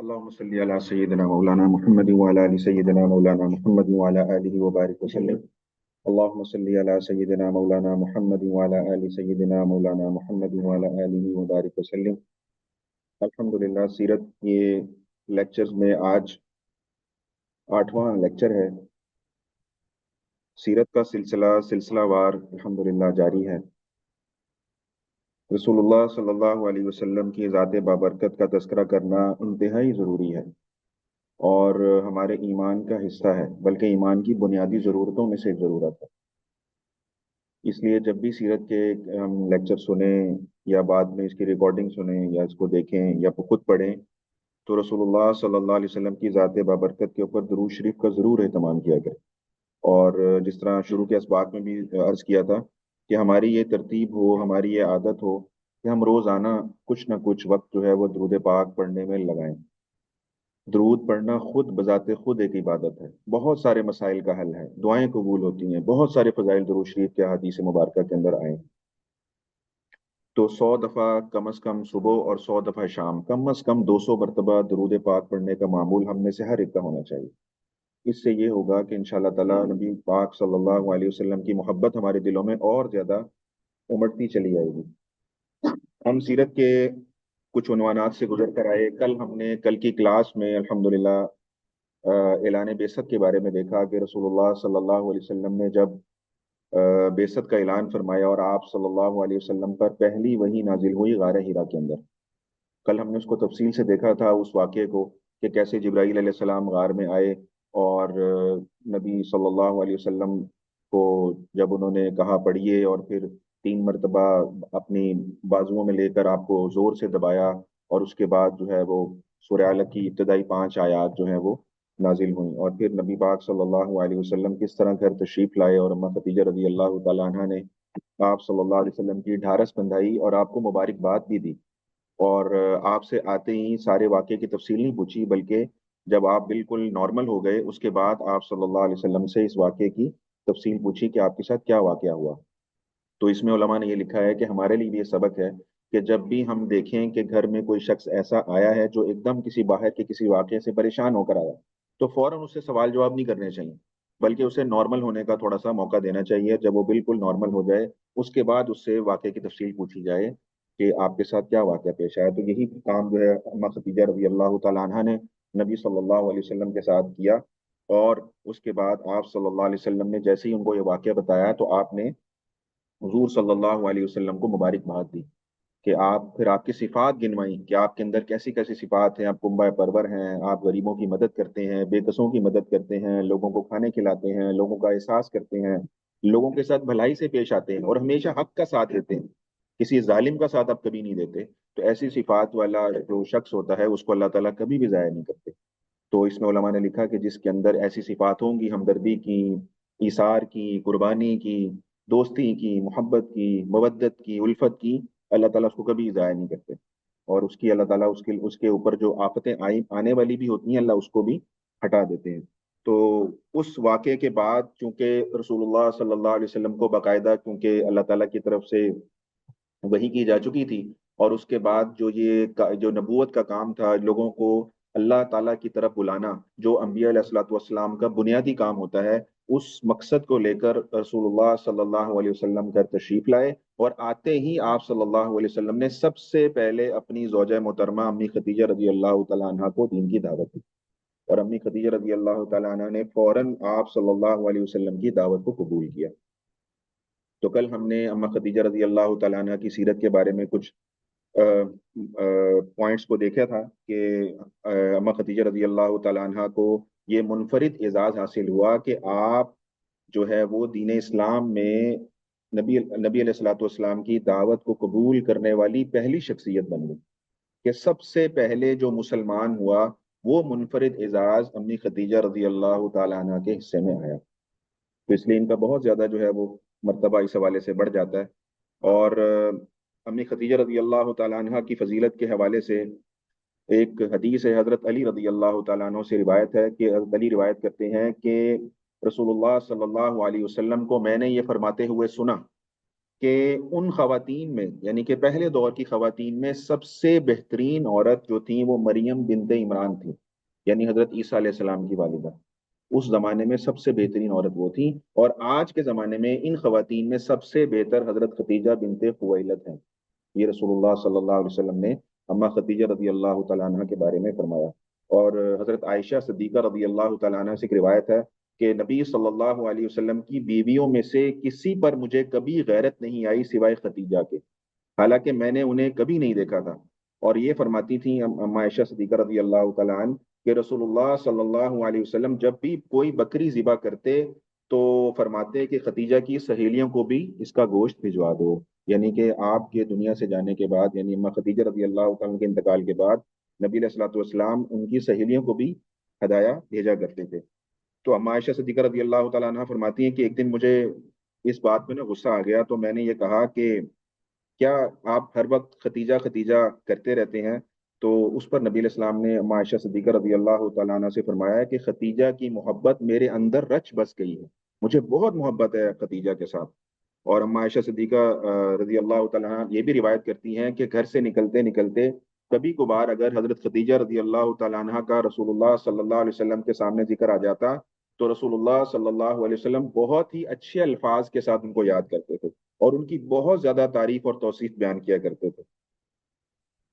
اللهم صل على سيدنا مولانا محمد وعلى ال سيدنا مولانا محمد وعلى اله وبارك وسلم. اللهم صل على سيدنا مولانا محمد وعلى ال سيدنا مولانا محمد وعلى اله وبارك وسلم. الحمدللہ سیرت یہ لیکچرز میں آج 8واں لیکچر ہے. سیرت کا سلسلہ وار الحمدللہ جاری ہے. رسول اللہ صلی اللہ علیہ وسلم کی ذات بابرکت کا تذکرہ کرنا انتہائی ضروری ہے اور ہمارے ایمان کا حصہ ہے، بلکہ ایمان کی بنیادی ضرورتوں میں سے ایک ضرورت ہے. اس لیے جب بھی سیرت کے ہم لیکچر سنیں یا بعد میں اس کی ریکارڈنگ سنیں یا اس کو دیکھیں یا خود پڑھیں تو رسول اللہ صلی اللہ علیہ وسلم کی ذات بابرکت کے اوپر درود شریف کا ضرور اہتمام کیا کرے. اور جس طرح شروع کے اسباق میں بھی عرض کیا تھا کہ ہماری یہ ترتیب ہو، ہماری یہ عادت ہو کہ ہم روزانہ کچھ نہ کچھ وقت جو ہے وہ درود پاک پڑھنے میں لگائیں. درود پڑھنا خود بذات خود ایک عبادت ہے، بہت سارے مسائل کا حل ہے، دعائیں قبول ہوتی ہیں، بہت سارے فضائل درود شریف کے حدیث مبارکہ کے اندر آئے. تو 100 دفعہ کم از کم صبح اور 100 دفعہ شام، کم از کم 200 مرتبہ درود پاک پڑھنے کا معمول ہم میں سے ہر ایک کا ہونا چاہیے. اس سے یہ ہوگا کہ انشاءاللہ تعالیٰ نبی پاک صلی اللہ علیہ وسلم کی محبت ہمارے دلوں میں اور زیادہ امڑتی چلی جائے گی. ہم سیرت کے کچھ عنوانات سے گزر کر آئے. کل کی کلاس میں الحمدللہ اعلان بعثت کے بارے میں دیکھا کہ رسول اللہ صلی اللہ علیہ وسلم نے جب بعثت کا اعلان فرمایا اور آپ صلی اللہ علیہ وسلم پر پہلی وحی نازل ہوئی غار حرا کے اندر. کل ہم نے اس کو تفصیل سے دیکھا تھا، اس واقعے کو، کہ کیسے جبرائیل علیہ السلام غار میں آئے اور نبی صلی اللہ علیہ وسلم کو جب انہوں نے کہا پڑھیے اور پھر 3 مرتبہ اپنی بازوؤں میں لے کر آپ کو زور سے دبایا اور اس کے بعد جو ہے وہ سورہ علق کی ابتدائی 5 آیات جو ہیں وہ نازل ہوئیں. اور پھر نبی پاک صلی اللہ علیہ وسلم کس طرح گھر تشریف لائے اور اماں خدیجہ رضی اللہ تعالیٰ عنہ نے آپ صلی اللہ علیہ وسلم کی ڈھارس بندھائی اور آپ کو مبارکباد بھی دی. اور آپ سے آتے ہی سارے واقعے کی تفصیل نہیں پوچھی، بلکہ جب آپ بالکل نارمل ہو گئے اس کے بعد آپ صلی اللہ علیہ وسلم سے اس واقعے کی تفصیل پوچھی کہ آپ کے ساتھ کیا واقعہ ہوا. تو اس میں علماء نے یہ لکھا ہے کہ ہمارے لیے بھی یہ سبق ہے کہ جب بھی ہم دیکھیں کہ گھر میں کوئی شخص ایسا آیا ہے جو ایک دم کسی باہر کے کسی واقعے سے پریشان ہو کر آیا، تو فوراً اس سے سوال جواب نہیں کرنے چاہیے، بلکہ اسے نارمل ہونے کا تھوڑا سا موقع دینا چاہیے. جب وہ بالکل نارمل ہو جائے اس کے بعد اس سے واقعے کی تفصیل پوچھی جائے کہ آپ کے ساتھ کیا واقعہ پیش آیا. تو یہی کام جو ہے اماں خدیجہ رضی اللہ تعالیٰ عنہ نے نبی صلی اللہ علیہ وسلم کے ساتھ کیا. اور اس کے بعد آپ صلی اللہ علیہ وسلم نے جیسے ہی ان کو یہ واقعہ بتایا تو آپ نے حضور صلی اللہ علیہ وسلم کو مبارکباد دی کہ آپ کی صفات گنوائیں کہ آپ کے اندر کیسی کیسی صفات ہیں. آپ کنبہ پرور ہیں، آپ غریبوں کی مدد کرتے ہیں، بے کسوں کی مدد کرتے ہیں، لوگوں کو کھانے کھلاتے ہیں، لوگوں کا احساس کرتے ہیں، لوگوں کے ساتھ بھلائی سے پیش آتے ہیں اور ہمیشہ حق کا ساتھ دیتے ہیں، کسی ظالم کا ساتھ آپ کبھی نہیں دیتے. تو ایسی صفات والا جو شخص ہوتا ہے اس کو اللہ تعالیٰ کبھی بھی ضائع نہیں کرتے. تو اس میں علماء نے لکھا کہ جس کے اندر ایسی صفات ہوں گی، ہمدردی کی، ایثار کی، قربانی کی، دوستی کی، محبت کی، مودت کی، الفت کی، اللہ تعالیٰ اس کو کبھی ضائع نہیں کرتے. اور اس کی اللہ تعالیٰ اس کے اوپر جو آفتیں آنے والی بھی ہوتی ہیں اللہ اس کو بھی ہٹا دیتے ہیں. تو اس واقعے کے بعد چونکہ رسول اللہ صلی اللہ علیہ وسلم کو باقاعدہ کیونکہ اللہ تعالیٰ کی طرف سے وحی کی جا چکی تھی، اور اس کے بعد جو نبوت کا کام تھا، لوگوں کو اللہ تعالیٰ کی طرف بلانا، جو انبیاء علیہ الصلوۃ والسلام کا بنیادی کام ہوتا ہے، اس مقصد کو لے کر رسول اللہ صلی اللہ علیہ وسلم گھر تشریف لائے. اور آتے ہی آپ صلی اللہ علیہ وسلم نے سب سے پہلے اپنی زوجہ محترمہ امی خدیجہ رضی اللہ تعالیٰ عنہ کو دین کی دعوت دی. اور امی خدیجہ رضی اللہ تعالیٰ عنہ نے فوراً آپ صلی اللہ علیہ وسلم کی دعوت کو قبول کیا. تو کل ہم نے اما خدیجہ رضی اللہ تعالیٰ عنہ کی سیرت کے بارے میں کچھ پوائنٹس کو دیکھا تھا کہ اما خدیجہ رضی اللہ تعالیٰ عنہ کو یہ منفرد اعزاز حاصل ہوا کہ آپ جو ہے وہ دین اسلام میں نبی علیہ الصلوۃ والسلام کی دعوت کو قبول کرنے والی پہلی شخصیت بن گئی، کہ سب سے پہلے جو مسلمان ہوا وہ منفرد اعزاز امی خدیجہ رضی اللہ تعالیٰ عنہ کے حصے میں آیا. تو اس لیے ان کا بہت زیادہ جو ہے وہ مرتبہ اس حوالے سے بڑھ جاتا ہے. اور امی خدیجہ رضی اللہ تعالیٰ عنہ کی فضیلت کے حوالے سے ایک حدیث ہے، حضرت علی رضی اللہ تعالیٰ عنہ سے روایت ہے کہ حضرت علی روایت کرتے ہیں کہ رسول اللہ صلی اللہ علیہ وسلم کو میں نے یہ فرماتے ہوئے سنا کہ ان خواتین میں، یعنی کہ پہلے دور کی خواتین میں سب سے بہترین عورت جو تھیں وہ مریم بنت عمران تھی، یعنی حضرت عیسیٰ علیہ السلام کی والدہ۔ اس زمانے میں سب سے بہترین عورت وہ تھی، اور آج کے زمانے میں ان خواتین میں سب سے بہتر حضرت خدیجہ بنت خویلد ہیں۔ یہ رسول اللہ صلی اللہ علیہ وسلم نے اما خدیجہ رضی اللہ تعالیٰ عنہ کے بارے میں فرمایا۔ اور حضرت عائشہ صدیقہ رضی اللہ تعالیٰ عنہ سے ایک روایت ہے کہ نبی صلی اللہ علیہ وسلم کی بیویوں میں سے کسی پر مجھے کبھی غیرت نہیں آئی سوائے خدیجہ کے، حالانکہ میں نے انہیں کبھی نہیں دیکھا تھا۔ اور یہ فرماتی تھیں اما عائشہ صدیقہ رضی اللہ تعالیٰ عنہ کہ رسول اللہ صلی اللہ علیہ وسلم جب بھی کوئی بکری ذبح کرتے تو فرماتے کہ خدیجہ کی سہیلیوں کو بھی اس کا گوشت بھجوا دو، یعنی کہ آپ کے دنیا سے جانے کے بعد، یعنی اما خدیجہ رضی اللہ تعالیٰ کے انتقال کے بعد نبی علیہ الصلوۃ والسلام ان کی سہیلیوں کو بھی ہدایہ بھیجا کرتے تھے۔ تو اما عائشہ صدیقہ رضی اللہ تعالیٰ عنہ فرماتی ہیں کہ ایک دن مجھے اس بات پہ نا غصہ آ گیا، تو میں نے یہ کہا کہ کیا آپ ہر وقت ختیجہ ختیجہ کرتے رہتے ہیں؟ تو اس پر نبی علیہ السلام نے اما عائشہ صدیقہ رضی اللہ تعالیٰ عنہ سے فرمایا ہے کہ ختیجہ کی محبت میرے اندر رچ بس گئی ہے، مجھے بہت محبت ہے ختیجہ کے ساتھ۔ اور اما عائشہ صدیقہ رضی اللہ تعالیٰ عنہ یہ بھی روایت کرتی ہیں کہ گھر سے نکلتے نکلتے کبھی کبھار اگر حضرت خدیجہ رضی اللہ تعالیٰ عنہ کا رسول اللہ صلی اللہ علیہ وسلم کے سامنے ذکر آ جاتا تو رسول اللہ صلی اللہ علیہ وسلم بہت ہی اچھے الفاظ کے ساتھ ان کو یاد کرتے تھے، اور ان کی بہت زیادہ تعریف اور توصیف بیان کیا کرتے تھے۔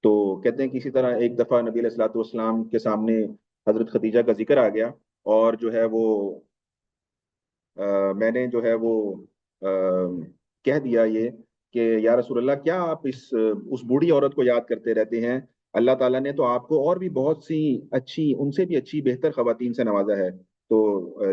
تو کہتے ہیں کہ اسی طرح ایک دفعہ نبی علیہ الصلوۃ والسلام کے سامنے حضرت خدیجہ کا ذکر آ گیا، اور جو ہے وہ میں نے جو ہے وہ آ، کہہ دیا یہ کہ یا رسول اللہ کیا آپ اس بوڑھی عورت کو یاد کرتے رہتے ہیں؟ اللہ تعالیٰ نے تو آپ کو اور بھی بہت سی اچھی، ان سے بھی اچھی بہتر خواتین سے نوازا ہے۔ تو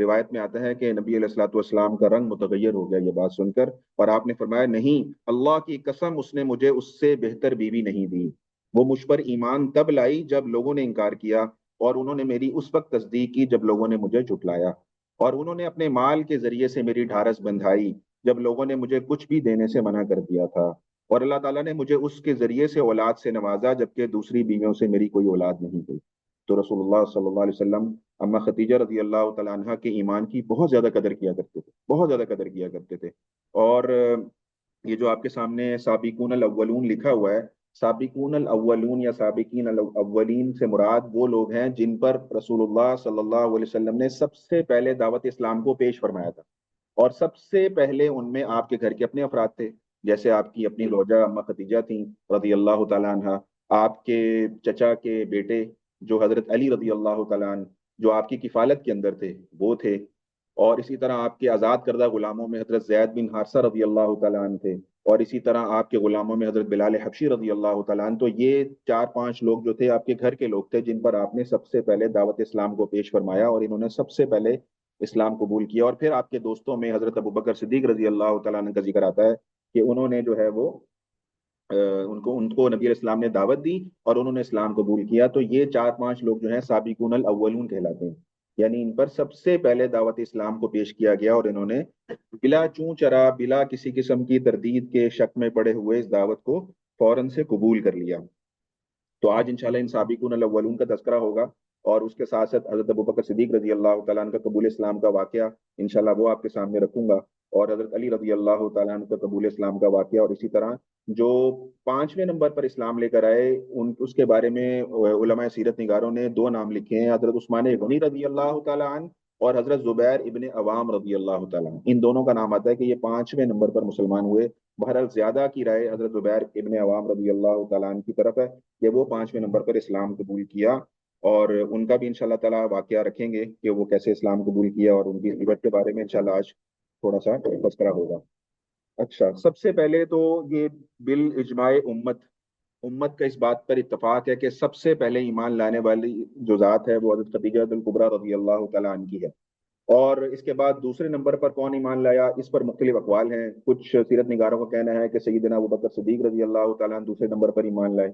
روایت میں آتا ہے کہ نبی علیہ الصلوۃ والسلام کا رنگ متغیر ہو گیا یہ بات سن کر، اور آپ نے فرمایا نہیں، اللہ کی قسم اس نے مجھے اس سے بہتر بیوی نہیں دی، وہ مجھ پر ایمان تب لائی جب لوگوں نے انکار کیا، اور انہوں نے میری اس وقت تصدیق کی جب لوگوں نے مجھے جھٹلایا، اور انہوں نے اپنے مال کے ذریعے سے میری ڈھارس بندھائی جب لوگوں نے مجھے کچھ بھی دینے سے منع کر دیا تھا، اور اللہ تعالیٰ نے مجھے اس کے ذریعے سے اولاد سے نوازا جبکہ دوسری بیویوں سے میری کوئی اولاد نہیں ہوئی۔ تو رسول اللہ صلی اللہ علیہ وسلم اما خدیجہ رضی اللہ تعالیٰ عنہ کے ایمان کی بہت زیادہ قدر کیا کرتے تھے، بہت زیادہ قدر کیا کرتے تھے۔ اور یہ جو آپ کے سامنے سابقون الاولون لکھا ہوا ہے، سابقون الاولون یا سابقین الاولین سے مراد وہ لوگ ہیں جن پر رسول اللہ صلی اللہ علیہ وسلم نے سب سے پہلے دعوت اسلام کو پیش فرمایا تھا، اور سب سے پہلے ان میں آپ کے گھر کے اپنے افراد تھے، جیسے آپ کی اپنی زوجہ اما خدیجہ تھیں رضی اللہ تعالیٰ عنہ، آپ کے چچا کے بیٹے جو حضرت علی رضی اللہ تعالیٰ عنہ جو آپ کی کفالت کے اندر تھے وہ تھے، اور اسی طرح آپ کے آزاد کردہ غلاموں میں حضرت زید بن حارثہ رضی اللہ تعالیٰ عنہ تھے، اور اسی طرح آپ کے غلاموں میں حضرت بلال حبشی رضی اللہ تعالیٰ عنہ۔ تو یہ چار پانچ لوگ جو تھے آپ کے گھر کے لوگ تھے جن پر آپ نے سب سے پہلے دعوت اسلام کو پیش فرمایا، اور انہوں نے سب سے پہلے اسلام قبول کیا۔ اور پھر آپ کے دوستوں میں حضرت ابوبکر صدیق رضی اللہ تعالیٰ عنہ کا ذکر آتا ہے کہ انہوں نے جو ہے وہ ان کو نبی علیہ السلام نے دعوت دی اور انہوں نے اسلام قبول کیا۔ تو یہ چار پانچ لوگ جو ہیں سابقون الاولون کہلاتے ہیں، یعنی ان پر سب سے پہلے دعوت اسلام کو پیش کیا گیا، اور انہوں نے بلا چوں چرا، بلا کسی قسم کی تردید کے شک میں پڑے ہوئے اس دعوت کو فوراً سے قبول کر لیا۔ تو آج انشاءاللہ ان سابقون الاولون کا تذکرہ ہوگا، اور اس کے ساتھ ساتھ حضرت ابوبکر صدیق رضی اللہ تعالیٰ عنہ کا قبول اسلام کا واقعہ انشاءاللہ وہ آپ کے سامنے رکھوں گا، اور حضرت علی رضی اللہ تعالیٰ عنہ کا قبول اسلام کا واقعہ، اور اسی طرح جو پانچویں نمبر پر اسلام لے کر آئے اس کے بارے میں علماء سیرت نگاروں نے دو نام لکھے ہیں، حضرت عثمان غنی رضی اللہ تعالیٰ عنہ اور حضرت زبیر ابن عوام رضی اللہ تعالیٰ عنہ۔ ان دونوں کا نام آتا ہے کہ یہ پانچویں نمبر پر مسلمان ہوئے۔ بہرحال زیادہ کی رائے حضرت زبیر ابن عوام رضی اللہ تعالیٰ عنہ کی طرف ہے کہ وہ پانچویں نمبر پر اسلام قبول کیا، اور ان کا بھی انشاءاللہ تعالیٰ واقعہ رکھیں گے کہ وہ کیسے اسلام قبول کیا، اور ان کی سیرت کے بارے میں انشاءاللہ آج تھوڑا سا تذکرہ ہوگا۔ اچھا، سب سے پہلے تو یہ بالاجماع امت کا اس بات پر اتفاق ہے کہ سب سے پہلے ایمان لانے والی جو ذات ہے وہ حضرت خدیجہ الکبریٰ رضی اللہ تعالیٰ عنہ کی ہے۔ اور اس کے بعد دوسرے نمبر پر کون ایمان لایا، اس پر مختلف اقوال ہیں۔ کچھ سیرت نگاروں کا کہنا ہے کہ سیدنا ابوبکر صدیق رضی اللہ تعالیٰ عنہ دوسرے نمبر پر ایمان لائے،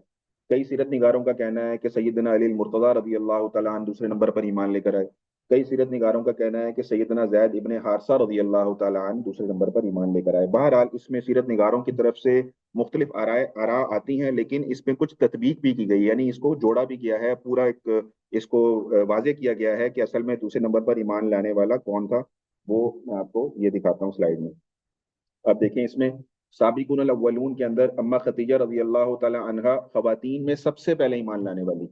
کئی سیرت نگاروں کا کہنا ہے کہ سیدنا علی المرتضیٰ رضی اللہ تعالیٰ عنہ دوسرے نمبر پر ایمان لے کر آئے، کئی سیرت نگاروں کا کہنا ہے کہ سیدنا زید ابن حارثہ رضی اللہ تعالیٰ عنہ دوسرے نمبر پر ایمان لے کر آئے۔ بہرحال اس میں سیرت نگاروں کی طرف سے مختلف آراء آتی ہیں، لیکن اس میں کچھ تطبیق بھی کی گئی، یعنی اس کو جوڑا بھی کیا ہے، پورا ایک اس کو واضح کیا گیا ہے کہ اصل میں دوسرے نمبر پر ایمان لانے والا کون تھا۔ وہ میں آپ کو یہ دکھاتا ہوں سلائیڈ میں، اب دیکھیں اس میں سابقون الاولون کے اندر اما خدیجہ رضی اللہ تعالی عنہا خواتین میں سب سے پہلے ایمان لانے والی.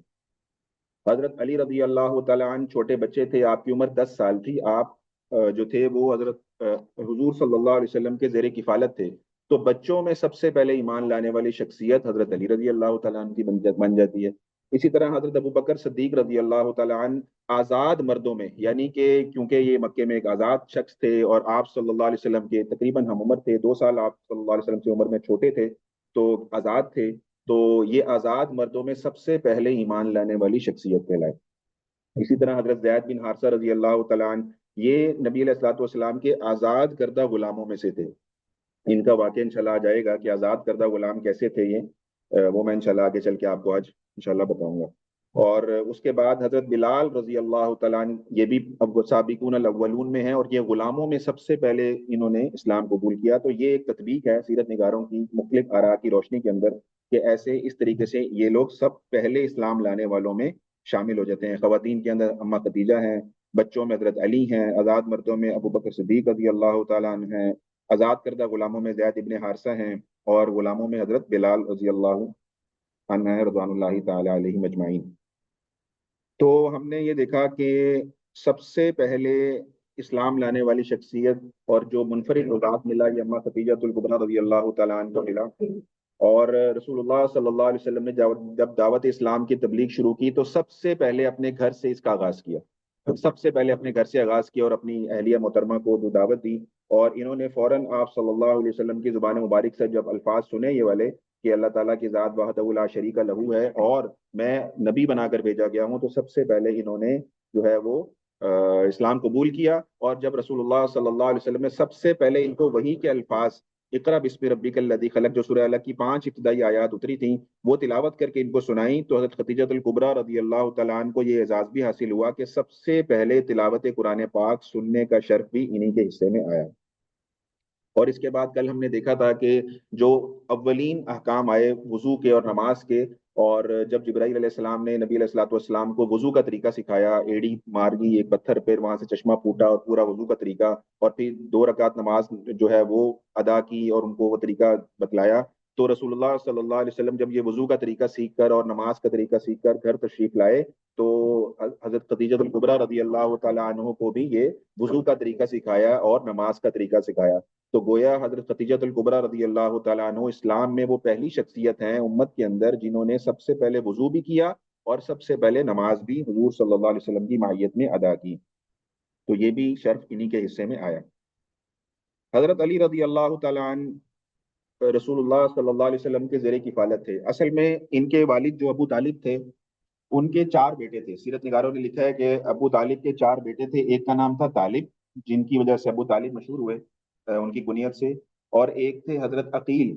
حضرت علی رضی اللہ تعالی عنہ چھوٹے بچے تھے، آپ کی عمر 10 سال تھی. آپ جو تھے وہ حضرت حضور صلی اللہ علیہ وسلم کے زیر کفالت تھے. تو بچوں میں سب سے پہلے ایمان لانے والی شخصیت حضرت علی رضی اللہ تعالیٰ عنہ کی بن جاتی ہے. اسی طرح حضرت ابو بکر صدیق رضی اللہ تعالیٰ عنہ آزاد مردوں میں، یعنی کہ کیونکہ یہ مکے میں ایک آزاد شخص تھے اور آپ صلی اللہ علیہ وسلم کے تقریباً ہم عمر تھے، 2 سال آپ صلی اللہ علیہ وسلم سے عمر میں چھوٹے تھے، تو آزاد تھے. تو یہ آزاد مردوں میں سب سے پہلے ایمان لانے والی شخصیت کہلائے. اسی طرح حضرت زید بن حارثہ رضی اللہ تعالیٰ عنہ، یہ نبی علیہ الصلوۃ والسلام کے آزاد کردہ غلاموں میں سے تھے. ان کا واقعہ انشاءاللہ آ جائے گا کہ آزاد کردہ غلام کیسے تھے یہ، وہ میں انشاءاللہ آگے چل کے آپ کو آج انشاءاللہ بتاؤں گا. اور اس کے بعد حضرت بلال رضی اللہ تعالیٰ عنہ، یہ بھی اب سابقون الاولون میں ہیں اور یہ غلاموں میں سب سے پہلے انہوں نے اسلام قبول کیا. تو یہ ایک تطبیق ہے سیرت نگاروں کی مختلف آراء کی روشنی کے اندر کہ ایسے اس طریقے سے یہ لوگ سب پہلے اسلام لانے والوں میں شامل ہو جاتے ہیں. خواتین کے اندر اما خدیجہ ہیں، بچوں میں حضرت علی ہیں، آزاد مردوں میں ابو بکر صدیق رضی اللہ تعالیٰ عنہ ہیں، آزاد کردہ غلاموں میں زید ابن حارثہ ہیں، اور غلاموں میں حضرت بلال رضی اللہ عنہ رضوان اللہ تعالی علیہ مجمعین. تو ہم نے یہ دیکھا کہ سب سے پہلے اسلام لانے والی شخصیت اور جو منفرد وضاحت ملا یہ اما خدیجہ الکبریٰ رضی اللہ تعالیٰ عنہ کو ملا. اور رسول اللہ صلی اللہ علیہ وسلم نے جب دعوت اسلام کی تبلیغ شروع کی تو سب سے پہلے اپنے گھر سے اس کا آغاز کیا. سب سے پہلے اپنے گھر سے آغاز کیا اور اپنی اہلیہ محترمہ کو جو دعوت دی، اور انہوں نے فوراً آپ صلی اللہ علیہ وسلم کی زبان مبارک سے جب الفاظ سنے یہ والے کہ اللہ تعالیٰ کی ذات وحدہ لا شریک لہو ہے اور میں نبی بنا کر بھیجا گیا ہوں، تو سب سے پہلے انہوں نے جو ہے وہ اسلام قبول کیا. اور جب رسول اللہ صلی اللہ علیہ وسلم نے سب سے پہلے ان کو وحی کے الفاظ اقرا بسم ربک الذی خلق، جو سورہ الگ کی 5 ابتدائی آیات اتری تھیں، وہ تلاوت کر کے ان کو سنائیں، تو حضرت خدیجہ الکبریٰ رضی اللہ تعالیٰ عنہ کو یہ اعزاز بھی حاصل ہوا کہ سب سے پہلے تلاوت قرآن پاک سننے کا شرف بھی انہی کے حصے میں آیا. اور اس کے بعد کل ہم نے دیکھا تھا کہ جو اولین احکام آئے وضو کے اور نماز کے، اور جب جبرائیل علیہ السلام نے نبی علیہ الصلوۃ والسلام کو وضو کا طریقہ سکھایا، ایڑی مار دی ایک پتھر پہ، وہاں سے چشمہ پھوٹا اور پورا وضو کا طریقہ، اور پھر 2 رکعت نماز جو ہے وہ ادا کی اور ان کو وہ طریقہ بتلایا. تو رسول اللہ صلی اللہ علیہ وسلم جب یہ وضو کا طریقہ سیکھ کر اور نماز کا طریقہ سیکھ کر گھر تشریف لائے تو حضرت خدیجہ الکبریٰ رضی اللہ تعالیٰ عنہ کو بھی یہ وضو کا طریقہ سکھایا اور نماز کا طریقہ سکھایا. تو گویا حضرت خدیجہ الکبریٰ رضی اللہ تعالیٰ عنہ اسلام میں وہ پہلی شخصیت ہیں امت کے اندر جنہوں نے سب سے پہلے وضو بھی کیا اور سب سے پہلے نماز بھی حضور صلی اللہ علیہ وسلم کی معیت میں ادا کی. تو یہ بھی شرف انہی کے حصے میں آیا. حضرت علی رضی اللہ تعالیٰ عنہ رسول اللہ صلی اللہ علیہ وسلم کے زیر کفالت تھے. اصل میں ان کے والد جو ابو طالب تھے ان کے 4 بیٹے تھے. سیرت نگاروں نے لکھا ہے کہ ابو طالب کے 4 بیٹے تھے. ایک کا نام تھا طالب، جن کی وجہ سے ابو طالب مشہور ہوئے ان کی کنیت سے، اور ایک تھے حضرت عقیل.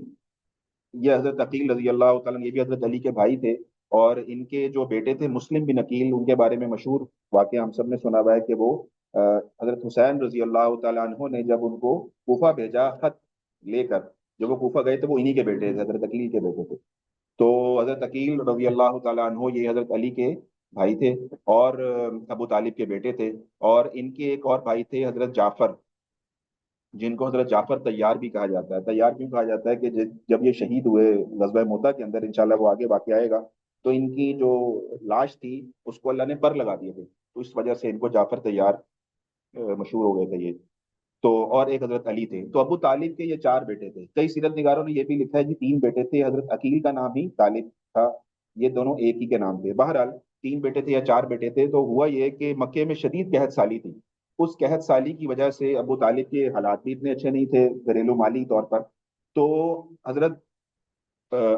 یہ حضرت عقیل رضی اللہ تعالیٰ یہ بھی حضرت علی کے بھائی تھے. اور ان کے جو بیٹے تھے مسلم بن عقیل، ان کے بارے میں مشہور واقعہ ہم سب نے سنا ہوا ہے کہ وہ حضرت حسین رضی اللہ تعالیٰ عنہ نے جب ان کو کوفہ بھیجا خط لے کر، جب وہ کوفہ گئے تھے وہ انہی کے بیٹے تھے، حضرت عقیل کے بیٹے تھے. تو حضرت عقیل رضی اللہ تعالیٰ عنہ یہ حضرت علی کے بھائی تھے اور ابو طالب کے بیٹے تھے. اور ان کے ایک اور بھائی تھے حضرت جعفر، جن کو حضرت جعفر طیار بھی کہا جاتا ہے. طیار کیوں کہا جاتا ہے کہ جب یہ شہید ہوئے غزوہ موتا کے اندر، انشاءاللہ وہ آگے واقع آئے گا، تو ان کی جو لاش تھی اس کو اللہ نے پر لگا دیے تھے، تو اس وجہ سے ان کو جعفر طیار مشہور ہو گئے تھے یہ. تو اور ایک حضرت علی تھے. تو ابو طالب کے یہ 4 بیٹے تھے. کئی سیرت نگاروں نے یہ بھی لکھا ہے کہ 3 بیٹے تھے. حضرت عقیل کا نام ہی طالب تھا، یہ دونوں ایک ہی کے نام تھے. بہرحال 3 بیٹے تھے یا 4 بیٹے تھے. تو ہوا یہ کہ مکے میں شدید قحط سالی تھی. اس قحط سالی کی وجہ سے ابو طالب کے حالات بھی اتنے اچھے نہیں تھے گھریلو مالی طور پر. تو حضرت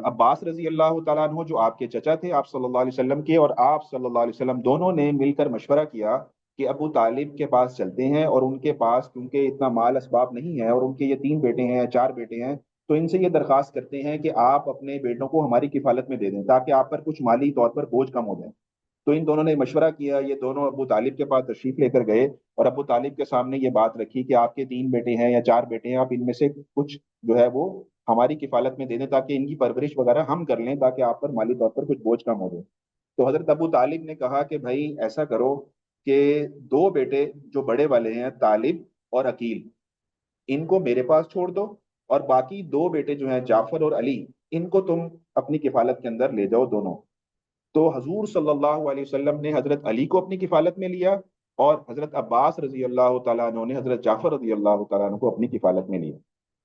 عباس رضی اللہ تعالیٰ عنہ جو آپ کے چچا تھے آپ صلی اللہ علیہ وسلم کے، اور آپ صلی اللہ علیہ وسلم دونوں نے مل کر مشورہ کیا کہ ابو طالب کے پاس چلتے ہیں، اور ان کے پاس کیونکہ اتنا مال اسباب نہیں ہے اور ان کے یہ 3 بیٹے ہیں یا 4 بیٹے ہیں، تو ان سے یہ درخواست کرتے ہیں کہ آپ اپنے بیٹوں کو ہماری کفالت میں دے دیں تاکہ آپ پر کچھ مالی طور پر بوجھ کم ہو جائے. تو ان دونوں نے مشورہ کیا. یہ دونوں ابو طالب کے پاس تشریف لے کر گئے اور ابو طالب کے سامنے یہ بات رکھی کہ آپ کے 3 بیٹے ہیں یا 4 بیٹے ہیں، آپ ان میں سے کچھ جو ہے وہ ہماری کفالت میں دے دیں تاکہ ان کی پرورش وغیرہ ہم کر لیں تاکہ آپ پر مالی طور پر کچھ بوجھ کم ہو جائے. تو حضرت ابو طالب نے کہا کہ بھائی ایسا کرو کہ 2 بیٹے جو بڑے والے ہیں طالب اور عقیل، ان کو میرے پاس چھوڑ دو، اور باقی دو بیٹے جو ہیں جعفر اور علی، ان کو تم اپنی کفالت کے اندر لے جاؤ دونوں۔ تو حضور صلی اللہ علیہ وسلم نے حضرت علی کو اپنی کفالت میں لیا، اور حضرت عباس رضی اللہ تعالیٰ عنہ نے حضرت جعفر رضی اللہ تعالیٰ عنہ کو اپنی کفالت میں لیا۔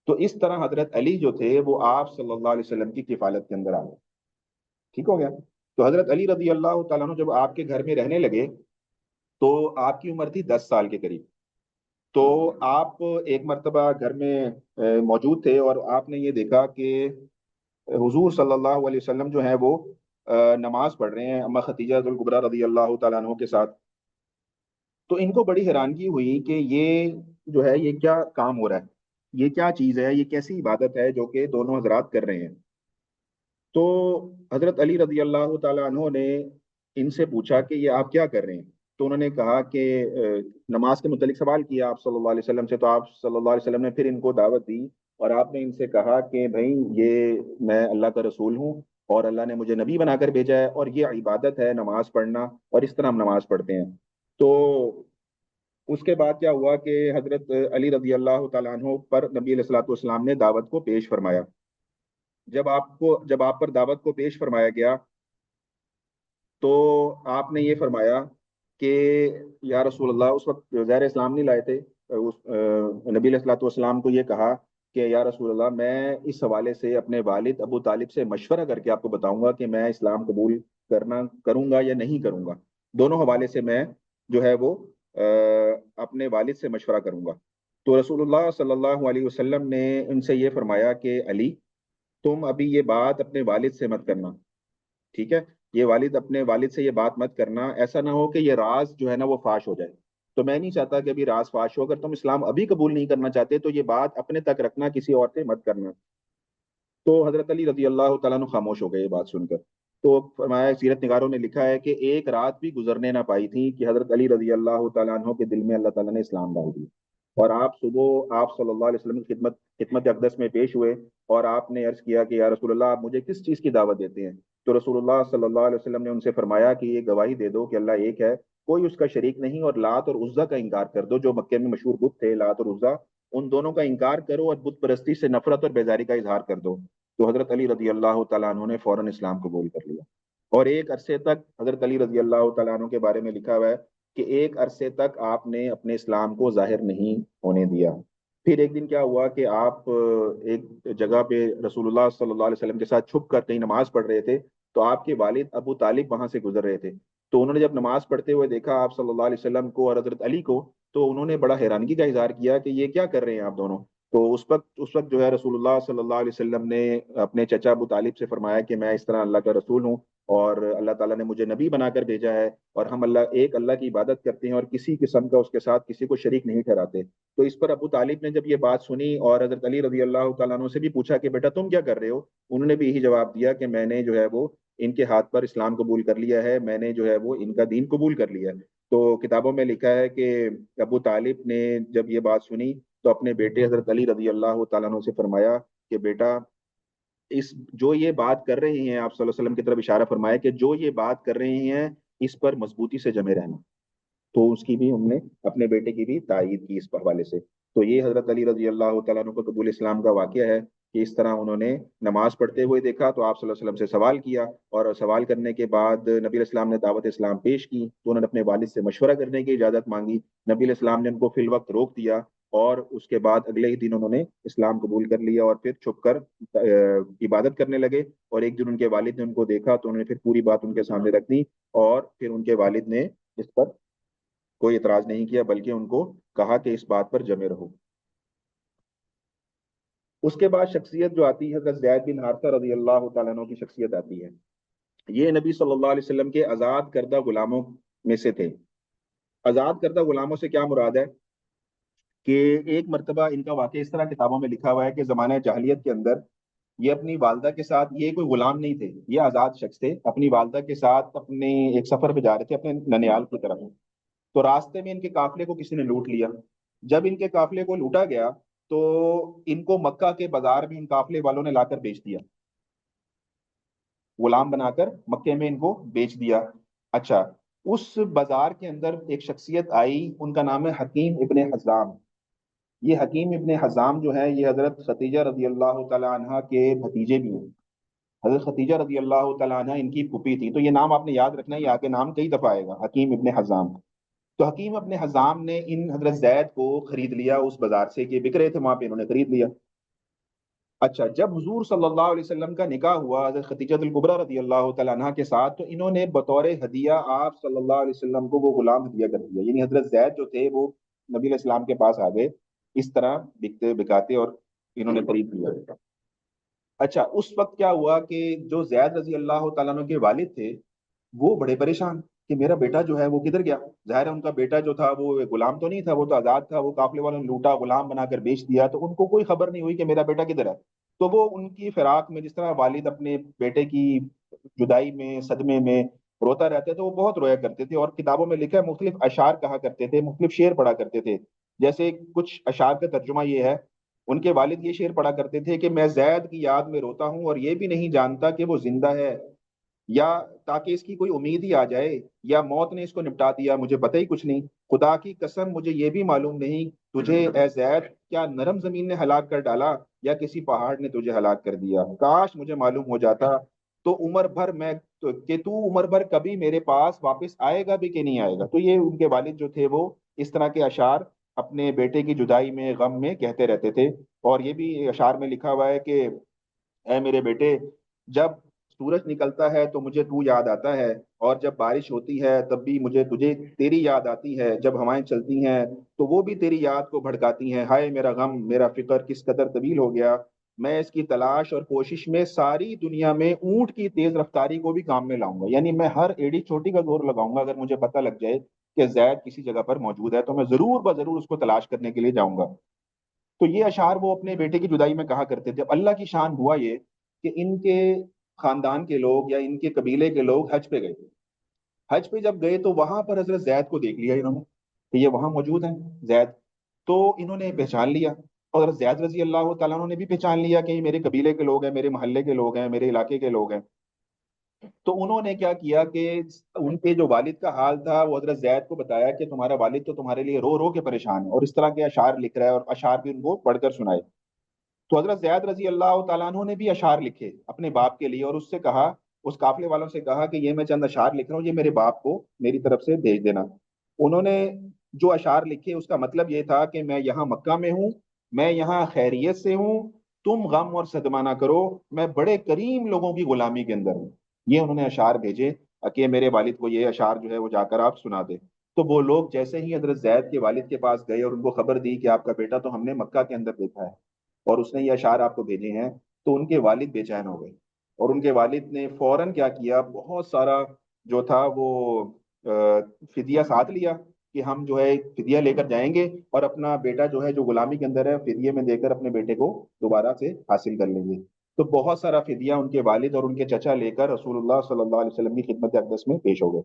تو اس طرح حضرت علی جو تھے وہ آپ صلی اللہ علیہ وسلم کی کفالت کے اندر آ گئے۔ ٹھیک ہو گیا؟ تو حضرت علی رضی اللہ تعالیٰ عنہ جب آپ کے گھر میں رہنے لگے تو آپ کی عمر تھی 10 سال کے قریب۔ تو آپ ایک مرتبہ گھر میں موجود تھے، اور آپ نے یہ دیکھا کہ حضور صلی اللہ علیہ وسلم جو ہیں وہ نماز پڑھ رہے ہیں اما خدیجہ الکبریٰ رضی اللہ تعالیٰ عنہ کے ساتھ۔ تو ان کو بڑی حیرانگی ہوئی کہ یہ جو ہے یہ کیا کام ہو رہا ہے، یہ کیا چیز ہے، یہ کیسی عبادت ہے جو کہ دونوں حضرات کر رہے ہیں۔ تو حضرت علی رضی اللہ تعالیٰ عنہ نے ان سے پوچھا کہ یہ آپ کیا کر رہے ہیں؟ تو انہوں نے کہا کہ نماز کے متعلق سوال کیا آپ صلی اللہ علیہ وسلم سے، تو آپ صلی اللہ علیہ وسلم نے پھر ان کو دعوت دی، اور آپ نے ان سے کہا کہ بھائی یہ میں اللہ کا رسول ہوں، اور اللہ نے مجھے نبی بنا کر بھیجا ہے، اور یہ عبادت ہے نماز پڑھنا، اور اس طرح ہم نماز پڑھتے ہیں۔ تو اس کے بعد کیا ہوا کہ حضرت علی رضی اللہ تعالیٰ عنہ پر نبی علیہ الصلوۃ والسلام نے دعوت کو پیش فرمایا۔ جب آپ پر دعوت کو پیش فرمایا گیا تو آپ نے یہ فرمایا کہ یا رسول اللہ، اس وقت ظاہر اسلام نہیں لائے تھے، نبی علیہ الصلوۃ والسلام کو یہ کہا کہ یا رسول اللہ، میں اس حوالے سے اپنے والد ابو طالب سے مشورہ کر کے آپ کو بتاؤں گا کہ میں اسلام قبول کروں گا یا نہیں کروں گا۔ دونوں حوالے سے میں جو ہے وہ اپنے والد سے مشورہ کروں گا۔ تو رسول اللہ صلی اللہ علیہ وسلم نے ان سے یہ فرمایا کہ علی، تم ابھی یہ بات اپنے والد سے مت کرنا، ٹھیک ہے؟ یہ اپنے والد سے یہ بات مت کرنا، ایسا نہ ہو کہ یہ راز جو ہے نا وہ فاش ہو جائے۔ تو میں نہیں چاہتا کہ ابھی راز فاش ہو، اگر تم اسلام ابھی قبول نہیں کرنا چاہتے تو یہ بات اپنے تک رکھنا، کسی اور سے مت کرنا۔ تو حضرت علی رضی اللہ تعالیٰ عنہ خاموش ہو گئے یہ بات سن کر۔ تو فرمایا، سیرت نگاروں نے لکھا ہے کہ ایک رات بھی گزرنے نہ پائی تھی کہ حضرت علی رضی اللہ تعالیٰ عنہ کے دل میں اللہ تعالیٰ نے اسلام ڈال دیا، اور آپ صبح آپ صلی اللہ علیہ وسلم کی خدمت اقدس میں پیش ہوئے، اور آپ نے عرض کیا کہ یا رسول اللہ، آپ مجھے کس چیز کی دعوت دیتے ہیں؟ تو رسول اللہ صلی اللہ علیہ وسلم نے ان سے فرمایا کہ یہ گواہی دے دو کہ اللہ ایک ہے، کوئی اس کا شریک نہیں، اور لات اور عزا کا انکار کر دو، جو مکے میں مشہور بت تھے لات اور عزا، ان دونوں کا انکار کرو، اور بت پرستی سے نفرت اور بیزاری کا اظہار کر دو۔ تو حضرت علی رضی اللہ تعالیٰ عنہ نے فوراً اسلام قبول کر لیا، اور ایک عرصے تک حضرت علی رضی اللہ تعالیٰ عنہ کے بارے میں لکھا ہوا ہے کہ ایک عرصے تک آپ نے اپنے اسلام کو ظاہر نہیں ہونے دیا۔ پھر ایک دن کیا ہوا کہ آپ ایک جگہ پہ رسول اللہ صلی اللہ علیہ وسلم کے ساتھ چھپ کر کہیں نماز پڑھ رہے تھے، تو آپ کے والد ابو طالب وہاں سے گزر رہے تھے۔ تو انہوں نے جب نماز پڑھتے ہوئے دیکھا آپ صلی اللہ علیہ وسلم کو اور حضرت علی کو، تو انہوں نے بڑا حیرانگی کا اظہار کیا کہ یہ کیا کر رہے ہیں آپ دونوں۔ تو اس وقت جو ہے رسول اللہ صلی اللہ علیہ وسلم نے اپنے چچا ابو طالب سے فرمایا کہ میں اس طرح اللہ کا رسول ہوں، اور اللہ تعالیٰ نے مجھے نبی بنا کر بھیجا ہے، اور ہم اللہ کی عبادت کرتے ہیں، اور کسی قسم کا اس کے ساتھ کسی کو شریک نہیں ٹھہراتے۔ تو اس پر ابو طالب نے جب یہ بات سنی اور حضرت علی رضی اللہ تعالیٰ عنہ سے بھی پوچھا کہ بیٹا تم کیا کر رہے ہو، انہوں نے بھی یہی جواب دیا کہ میں نے جو ہے وہ ان کے ہاتھ پر اسلام قبول کر لیا ہے، میں نے جو ہے وہ ان کا دین قبول کر لیا ہے۔ تو کتابوں میں لکھا ہے کہ ابو طالب نے جب یہ بات سنی تو اپنے بیٹے حضرت علی رضی اللہ تعالیٰ عنہ سے فرمایا کہ بیٹا، جو یہ بات کر رہے ہیں، آپ صلی اللہ علیہ وسلم کی طرف اشارہ فرمایا کہ جو یہ بات کر رہے ہیں اس پر مضبوطی سے جمے رہنا۔ تو اس کی بھی ہم نے اپنے بیٹے کی بھی تائید کی اس حوالے سے۔ تو یہ حضرت علی رضی اللہ تعالیٰ عنہ کو قبول اسلام کا واقعہ ہے کہ اس طرح انہوں نے نماز پڑھتے ہوئے دیکھا تو آپ صلی اللہ علیہ وسلم سے سوال کیا، اور سوال کرنے کے بعد نبی علیہ السلام نے دعوت اسلام پیش کی، تو انہوں نے اپنے والد سے مشورہ کرنے کی اجازت مانگی، نبی علیہ السلام نے ان کو فی الوقت روک دیا، اور اس کے بعد اگلے ہی دن انہوں نے اسلام قبول کر لیا، اور پھر چھپ کر عبادت کرنے لگے۔ اور ایک دن ان کے والد نے ان کو دیکھا تو انہوں نے پھر پوری بات ان کے سامنے رکھ دی، اور پھر ان کے والد نے اس پر کوئی اعتراض نہیں کیا، بلکہ ان کو کہا کہ اس بات پر جمے رہو۔ اس کے بعد شخصیت جو آتی ہے حضرت زید بن حارثہ رضی اللہ تعالیٰ عنہ کی شخصیت آتی ہے۔ یہ نبی صلی اللہ علیہ وسلم کے آزاد کردہ غلاموں میں سے تھے۔ آزاد کردہ غلاموں سے کیا مراد ہے کہ ایک مرتبہ ان کا واقعہ اس طرح کتابوں میں لکھا ہوا ہے کہ زمانہ جاہلیت کے اندر یہ اپنی والدہ کے ساتھ، یہ کوئی غلام نہیں تھے، یہ آزاد شخص تھے، اپنی والدہ کے ساتھ اپنے ایک سفر پہ جا رہے تھے اپنے ننیال کی طرف۔ تو راستے میں ان کے قافلے کو کسی نے لوٹ لیا۔ جب ان کے قافلے کو لوٹا گیا تو ان کو مکہ کے بازار میں ان قافلے والوں نے لا کر بیچ دیا، غلام بنا کر مکے میں ان کو بیچ دیا۔ اچھا، اس بازار کے اندر ایک شخصیت آئی، ان کا نام ہے حکیم ابن حزام۔ یہ حکیم ابن حزام جو ہے یہ حضرت ختیجہ رضی اللہ تعالیٰ عنہ کے بھتیجے بھی ہیں. حضرت ختیجہ رضی اللہ تعالیٰ عنہ ان کی پھوپھی تھی. تو یہ نام آپ نے یاد رکھنا ہے، یہ آگے نام کئی دفعہ آئے گا، حکیم ابن حزام. تو حکیم ابن حزام نے ان حضرت زید کو خرید لیا اس بازار سے، کہ بک رہے تھے وہاں پہ، انہوں نے خرید لیا. اچھا، جب حضور صلی اللہ علیہ وسلم کا نکاح ہوا حضرت خدیجہ الکبریٰ رضی اللہ تعالیٰ عنہ کے ساتھ، تو انہوں نے بطور ہدیہ آپ صلی اللہ علیہ وسلم کو وہ غلام ہدیہ کر دیا. یعنی حضرت زید جو تھے وہ نبی علیہ السلام کے پاس آ گئے اس طرح بکتے بکاتے، اور انہوں نے خرید لیا. اچھا، اس وقت کیا ہوا کہ جو زید رضی اللہ تعالیٰ عنہ کے والد تھے وہ بڑے پریشان کہ میرا بیٹا جو ہے وہ کدھر گیا. ظاہر ہے ان کا بیٹا جو تھا وہ غلام تو نہیں تھا، وہ تو آزاد تھا، وہ قافلے والوں نے لوٹا، غلام بنا کر بیچ دیا، تو ان کو کوئی خبر نہیں ہوئی کہ میرا بیٹا کدھر ہے. تو وہ ان کی فراق میں، جس طرح والد اپنے بیٹے کی جدائی میں صدمے میں روتا رہتے تھے، وہ بہت رویا کرتے تھے. اور کتابوں میں لکھا ہے مختلف اشعار کہا کرتے تھے، مختلف شعر پڑھا کرتے تھے. جیسے کچھ اشعار کا ترجمہ یہ ہے، ان کے والد یہ شعر پڑھا کرتے تھے کہ میں زید کی یاد میں روتا ہوں اور یہ بھی نہیں جانتا کہ وہ زندہ ہے، یا تاکہ اس کی کوئی امید ہی آ جائے، یا موت نے اس کو نپٹا دیا، مجھے پتہ ہی کچھ نہیں. خدا کی قسم مجھے یہ بھی معلوم نہیں، تجھے اے زید کیا نرم زمین نے ہلاک کر ڈالا یا کسی پہاڑ نے تجھے ہلاک کر دیا. کاش مجھے معلوم ہو جاتا تو عمر بھر میں کہ تو عمر بھر کبھی میرے پاس واپس آئے گا بھی کہ نہیں آئے گا. تو یہ ان کے والد جو تھے وہ اس طرح کے اشعار اپنے بیٹے کی جدائی میں غم میں کہتے رہتے تھے. اور یہ بھی اشعار میں لکھا ہوا ہے کہ اے میرے بیٹے، جب سورج نکلتا ہے تو مجھے تو یاد آتا ہے، اور جب بارش ہوتی ہے تب بھی مجھے تجھے تیری یاد آتی ہے، جب ہوائیں چلتی ہیں تو وہ بھی تیری یاد کو بھڑکاتی ہیں. ہائے میرا غم، میرا فکر کس قدر طویل ہو گیا. میں اس کی تلاش اور کوشش میں ساری دنیا میں اونٹ کی تیز رفتاری کو بھی کام میں لاؤں گا. یعنی میں ہر ایڑی چوٹی کا زور لگاؤں گا، اگر مجھے پتہ لگ جائے کہ زید کسی جگہ پر موجود ہے تو میں ضرور بضرور اس کو تلاش کرنے کے لیے جاؤں گا. تو یہ اشعار وہ اپنے بیٹے کی جدائی میں کہا کرتے تھے. اب اللہ کی شان ہوا یہ کہ ان کے خاندان کے لوگ یا ان کے قبیلے کے لوگ حج پہ گئے تھے. حج پہ جب گئے تو وہاں پر حضرت زید کو دیکھ لیا انہوں نے کہ یہ وہاں موجود ہیں زید. تو انہوں نے پہچان لیا، اور حضرت زید رضی اللہ تعالیٰ عنہ نے بھی پہچان لیا کہ یہ میرے قبیلے کے لوگ ہیں، میرے محلے کے لوگ ہیں، میرے علاقے کے لوگ ہیں. تو انہوں نے کیا کیا کہ ان کے جو والد کا حال تھا وہ حضرت زید کو بتایا کہ تمہارا والد تو تمہارے لیے رو رو کے پریشان ہے، اور اس طرح کے اشعار لکھ رہا ہے، اور اشعار بھی ان کو پڑھ کر سنائے. تو حضرت زید رضی اللہ تعالیٰ عنہ نے بھی اشعار لکھے اپنے باپ کے لیے، اور اس سے کہا، اس قافلے والوں سے کہا کہ یہ میں چند اشعار لکھ رہا ہوں، یہ میرے باپ کو میری طرف سے بھیج دینا. انہوں نے جو اشعار لکھے اس کا مطلب یہ تھا کہ میں یہاں مکہ میں ہوں، میں یہاں خیریت سے ہوں، تم غم اور صدمہ نہ کرو، میں بڑے کریم لوگوں کی غلامی کے اندر ہوں. یہ انہوں نے اشعار بھیجے کہ میرے والد کو یہ اشعار جو ہے وہ جا کر آپ سنا دے. تو وہ لوگ جیسے ہی حضرت زید کے والد کے پاس گئے اور ان کو خبر دی کہ آپ کا بیٹا تو ہم نے مکہ کے اندر دیکھا ہے اور اس نے یہ اشعار آپ کو بھیجے ہیں، تو ان کے والد بے چین ہو گئے. اور ان کے والد نے فوراً کیا کیا، بہت سارا جو تھا وہ فدیہ ساتھ لیا کہ ہم جو ہے فدیہ لے کر جائیں گے، اور اپنا بیٹا جو ہے جو غلامی کے اندر ہے فدیے میں دے کر اپنے بیٹے کو دوبارہ سے حاصل کر لیں گے. تو بہت سارا فدیہ ان کے والد اور ان کے چچا لے کر رسول اللہ صلی اللہ علیہ وسلم کی خدمت اقدس میں پیش ہو گئے.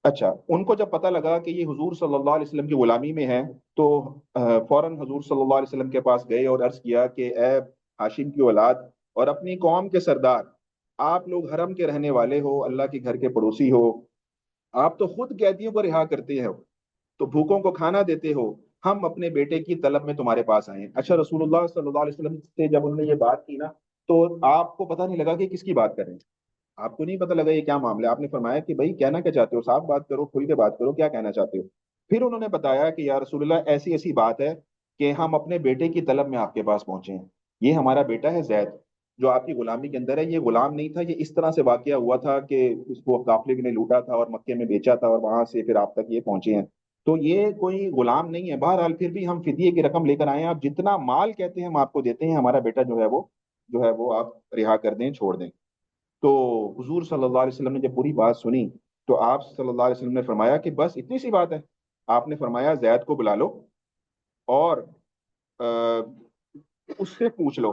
اچھا، ان کو جب پتہ لگا کہ یہ حضور صلی اللہ علیہ وسلم کی غلامی میں ہے، تو فوراً حضور صلی اللہ علیہ وسلم کے پاس گئے اور عرض کیا کہ اے ہاشم کی اولاد اور اپنی قوم کے سردار، آپ لوگ حرم کے رہنے والے ہو، اللہ کے گھر کے پڑوسی ہو، آپ تو خود قیدیوں کو رہا کرتے ہو، تو بھوکوں کو کھانا دیتے ہو، ہم اپنے بیٹے کی طلب میں تمہارے پاس آئے ہیں. اچھا، رسول اللہ صلی اللہ علیہ وسلم سے جب انہوں نے یہ بات کی نا، تو آپ کو پتہ نہیں لگا کہ کس کی بات کر رہے ہیں. آپ کو نہیں پتہ لگا یہ کیا معاملہ ہے. آپ نے فرمایا کہ بھائی کہنا کیا چاہتے ہو، صاف بات کرو، کھل کے بات کرو، کیا کہنا چاہتے ہو. پھر انہوں نے بتایا کہ یا رسول اللہ ایسی ایسی بات ہے کہ ہم اپنے بیٹے کی طلب میں آپ کے پاس پہنچے ہیں. یہ ہمارا بیٹا ہے زید جو آپ کی غلامی کے اندر ہے. یہ غلام نہیں تھا، یہ اس طرح سے واقعہ ہوا تھا کہ اس کو قافلے نے لوٹا تھا اور مکے میں بیچا تھا، اور وہاں سے پھر آپ تک یہ پہنچے ہیں. تو یہ کوئی غلام نہیں ہے. بہرحال پھر بھی ہم فدیے کی رقم لے کر آئے ہیں، آپ جتنا مال کہتے ہیں ہم آپ کو دیتے ہیں، ہمارا بیٹا جو ہے وہ آپ رہا کر دیں، چھوڑ دیں. تو حضور صلی اللہ علیہ وسلم نے جب پوری بات سنی تو آپ صلی اللہ علیہ وسلم نے فرمایا کہ بس اتنی سی بات ہے. آپ نے فرمایا زید کو بلا لو اور آ، اس سے پوچھ لو،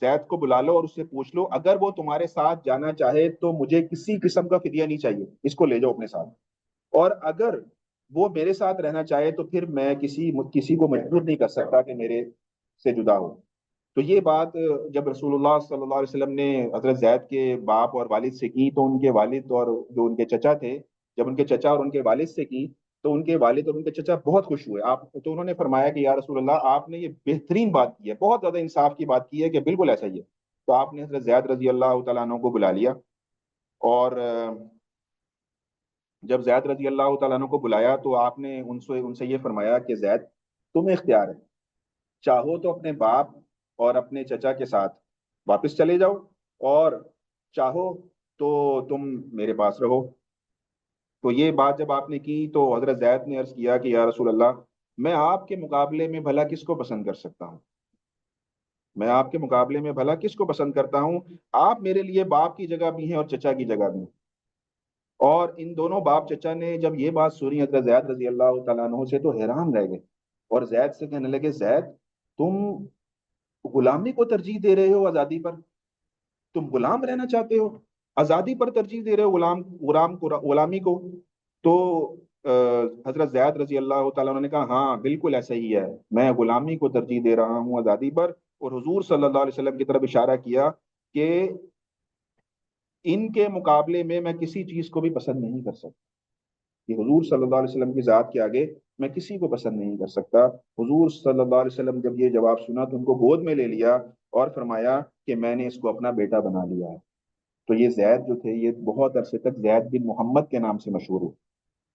زید کو بلا لو اور اس سے پوچھ لو، اگر وہ تمہارے ساتھ جانا چاہے تو مجھے کسی قسم کا فدیہ نہیں چاہیے، اس کو لے جاؤ اپنے ساتھ. اور اگر وہ میرے ساتھ رہنا چاہے تو پھر میں کسی کو مجبور نہیں کر سکتا کہ میرے سے جدا ہو. تو یہ بات جب رسول اللہ صلی اللہ علیہ وسلم نے حضرت زید کے باپ اور والد سے کی، تو ان کے والد اور جو ان کے چچا تھے، جب ان کے چچا اور ان کے والد سے کی تو ان کے والد اور ان کے چچا بہت خوش ہوئے. تو انہوں نے فرمایا کہ یا رسول اللہ آپ نے یہ بہترین بات کی ہے, بہت زیادہ انصاف کی بات کی ہے کہ بالکل ایسا ہی ہے. تو آپ نے حضرت زید رضی اللہ تعالیٰ عنہ کو بلا لیا, اور جب زید رضی اللہ تعالیٰ عنہ کو بلایا تو آپ نے ان سے یہ فرمایا کہ زید, تمہیں اختیار ہے, چاہو تو اپنے باپ اور اپنے چچا کے ساتھ واپس چلے جاؤ, اور چاہو تو تم میرے پاس رہو. تو یہ بات جب آپ نے کی تو حضرت زید نے عرض کیا کہ یا رسول اللہ, میں آپ کے مقابلے میں بھلا کس کو پسند کر سکتا ہوں, میں آپ کے مقابلے میں بھلا کس کو پسند کرتا ہوں, آپ میرے لیے باپ کی جگہ بھی ہیں اور چچا کی جگہ بھی ہیں. اور ان دونوں باپ چچا نے جب یہ بات سنی حضرت زید رضی اللہ تعالیٰ عنہ سے, تو حیران رہ گئے, اور زید سے کہنے لگے, زید تم غلامی کو ترجیح دے رہے ہو آزادی پر, تم غلام رہنا چاہتے ہو, آزادی پر ترجیح دے رہے ہو غلامی کو. تو حضرت زید رضی اللہ تعالیٰ عنہ نے کہا, ہاں بالکل ایسا ہی ہے, میں غلامی کو ترجیح دے رہا ہوں آزادی پر. اور حضور صلی اللہ علیہ وسلم کی طرف اشارہ کیا کہ ان کے مقابلے میں میں کسی چیز کو بھی پسند نہیں کر سکتا, کہ حضور صلی اللہ علیہ وسلم کی ذات کے آگے میں کسی کو پسند نہیں کر سکتا. حضور صلی اللہ علیہ وسلم جب یہ جواب سنا تو ان کو گود میں لے لیا اور فرمایا کہ میں نے اس کو اپنا بیٹا بنا لیا ہے. تو یہ زید جو تھے یہ بہت عرصے تک زید بن محمد کے نام سے مشہور ہوئے,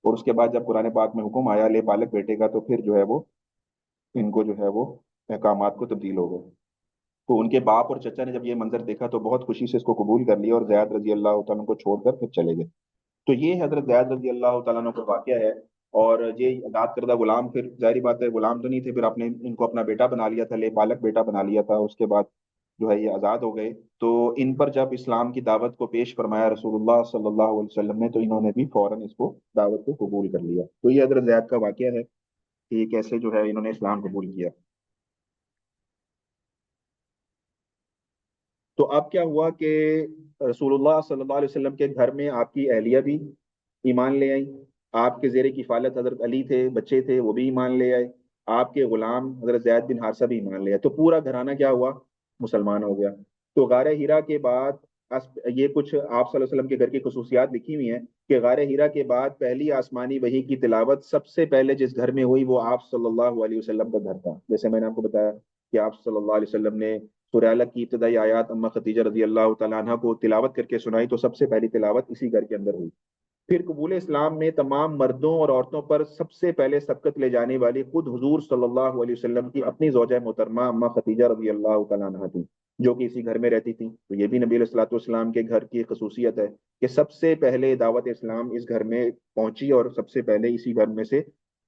اور اس کے بعد جب قرآن پاک میں حکم آیا لے پالک بیٹے کا, تو پھر جو ہے وہ ان کو جو ہے وہ احکامات کو تبدیل ہو گئے. تو ان کے باپ اور چچا نے جب یہ منظر دیکھا تو بہت خوشی سے اس کو قبول کر لیا, اور زید رضی اللہ تعالیٰ کو چھوڑ کر پھر چلے گئے. تو یہ حضرت زید رضی اللہ تعالیٰ عنہ کا واقعہ ہے. اور یہ آزاد کردہ غلام, پھر ظاہری بات ہے غلام تو نہیں تھے, پھر آپ نے ان کو اپنا بیٹا بنا لیا تھا, لے پالک بیٹا بنا لیا تھا. اس کے بعد جو ہے یہ آزاد ہو گئے. تو ان پر جب اسلام کی دعوت کو پیش فرمایا رسول اللہ صلی اللہ علیہ وسلم نے, تو انہوں نے بھی فوراً اس کو دعوت کو قبول کر لیا. تو یہ حضرت زید کا واقعہ ہے کہ کیسے جو ہے انہوں نے اسلام قبول کیا. تو اب کیا ہوا کہ رسول اللہ صلی اللہ علیہ وسلم کے گھر میں آپ کی اہلیہ بھی ایمان لے آئی, آپ کے زیر کفالت حضرت علی تھے, بچے تھے, وہ بھی ایمان لے آئے, آپ کے غلام حضرت زید بن حارثہ بھی ایمان لے آئے. تو پورا گھرانہ کیا ہوا, مسلمان ہو گیا. تو غار ہیرا کے بعد یہ کچھ آپ صلی اللہ علیہ وسلم کے گھر کی خصوصیات لکھی ہوئی ہیں کہ غار ہیرا کے بعد پہلی آسمانی وحی کی تلاوت سب سے پہلے جس گھر میں ہوئی وہ آپ صلی اللہ علیہ وسلم کا گھر تھا. جیسے میں نے آپ کو بتایا کہ آپ صلی اللہ علیہ وسلم نے سورہ الگ کی ابتدائی آیات اما خدیجہ رضی اللہ تعالیٰ عنہ کو تلاوت کر کے سنائی, تو سب سے پہلی تلاوت اسی گھر کے اندر ہوئی. پھر قبول اسلام میں تمام مردوں اور عورتوں پر سب سے پہلے سبقت لے جانے والی خود حضور صلی اللہ علیہ وسلم کی اپنی زوجہ محترمہ اما خدیجہ رضی اللہ تعالیٰ عنہ تھی, جو کہ اسی گھر میں رہتی تھی. تو یہ بھی نبی علیہ الصلوۃ والسلام کے گھر کی خصوصیت ہے کہ سب سے پہلے دعوت اسلام اس گھر میں پہنچی, اور سب سے پہلے اسی گھر میں سے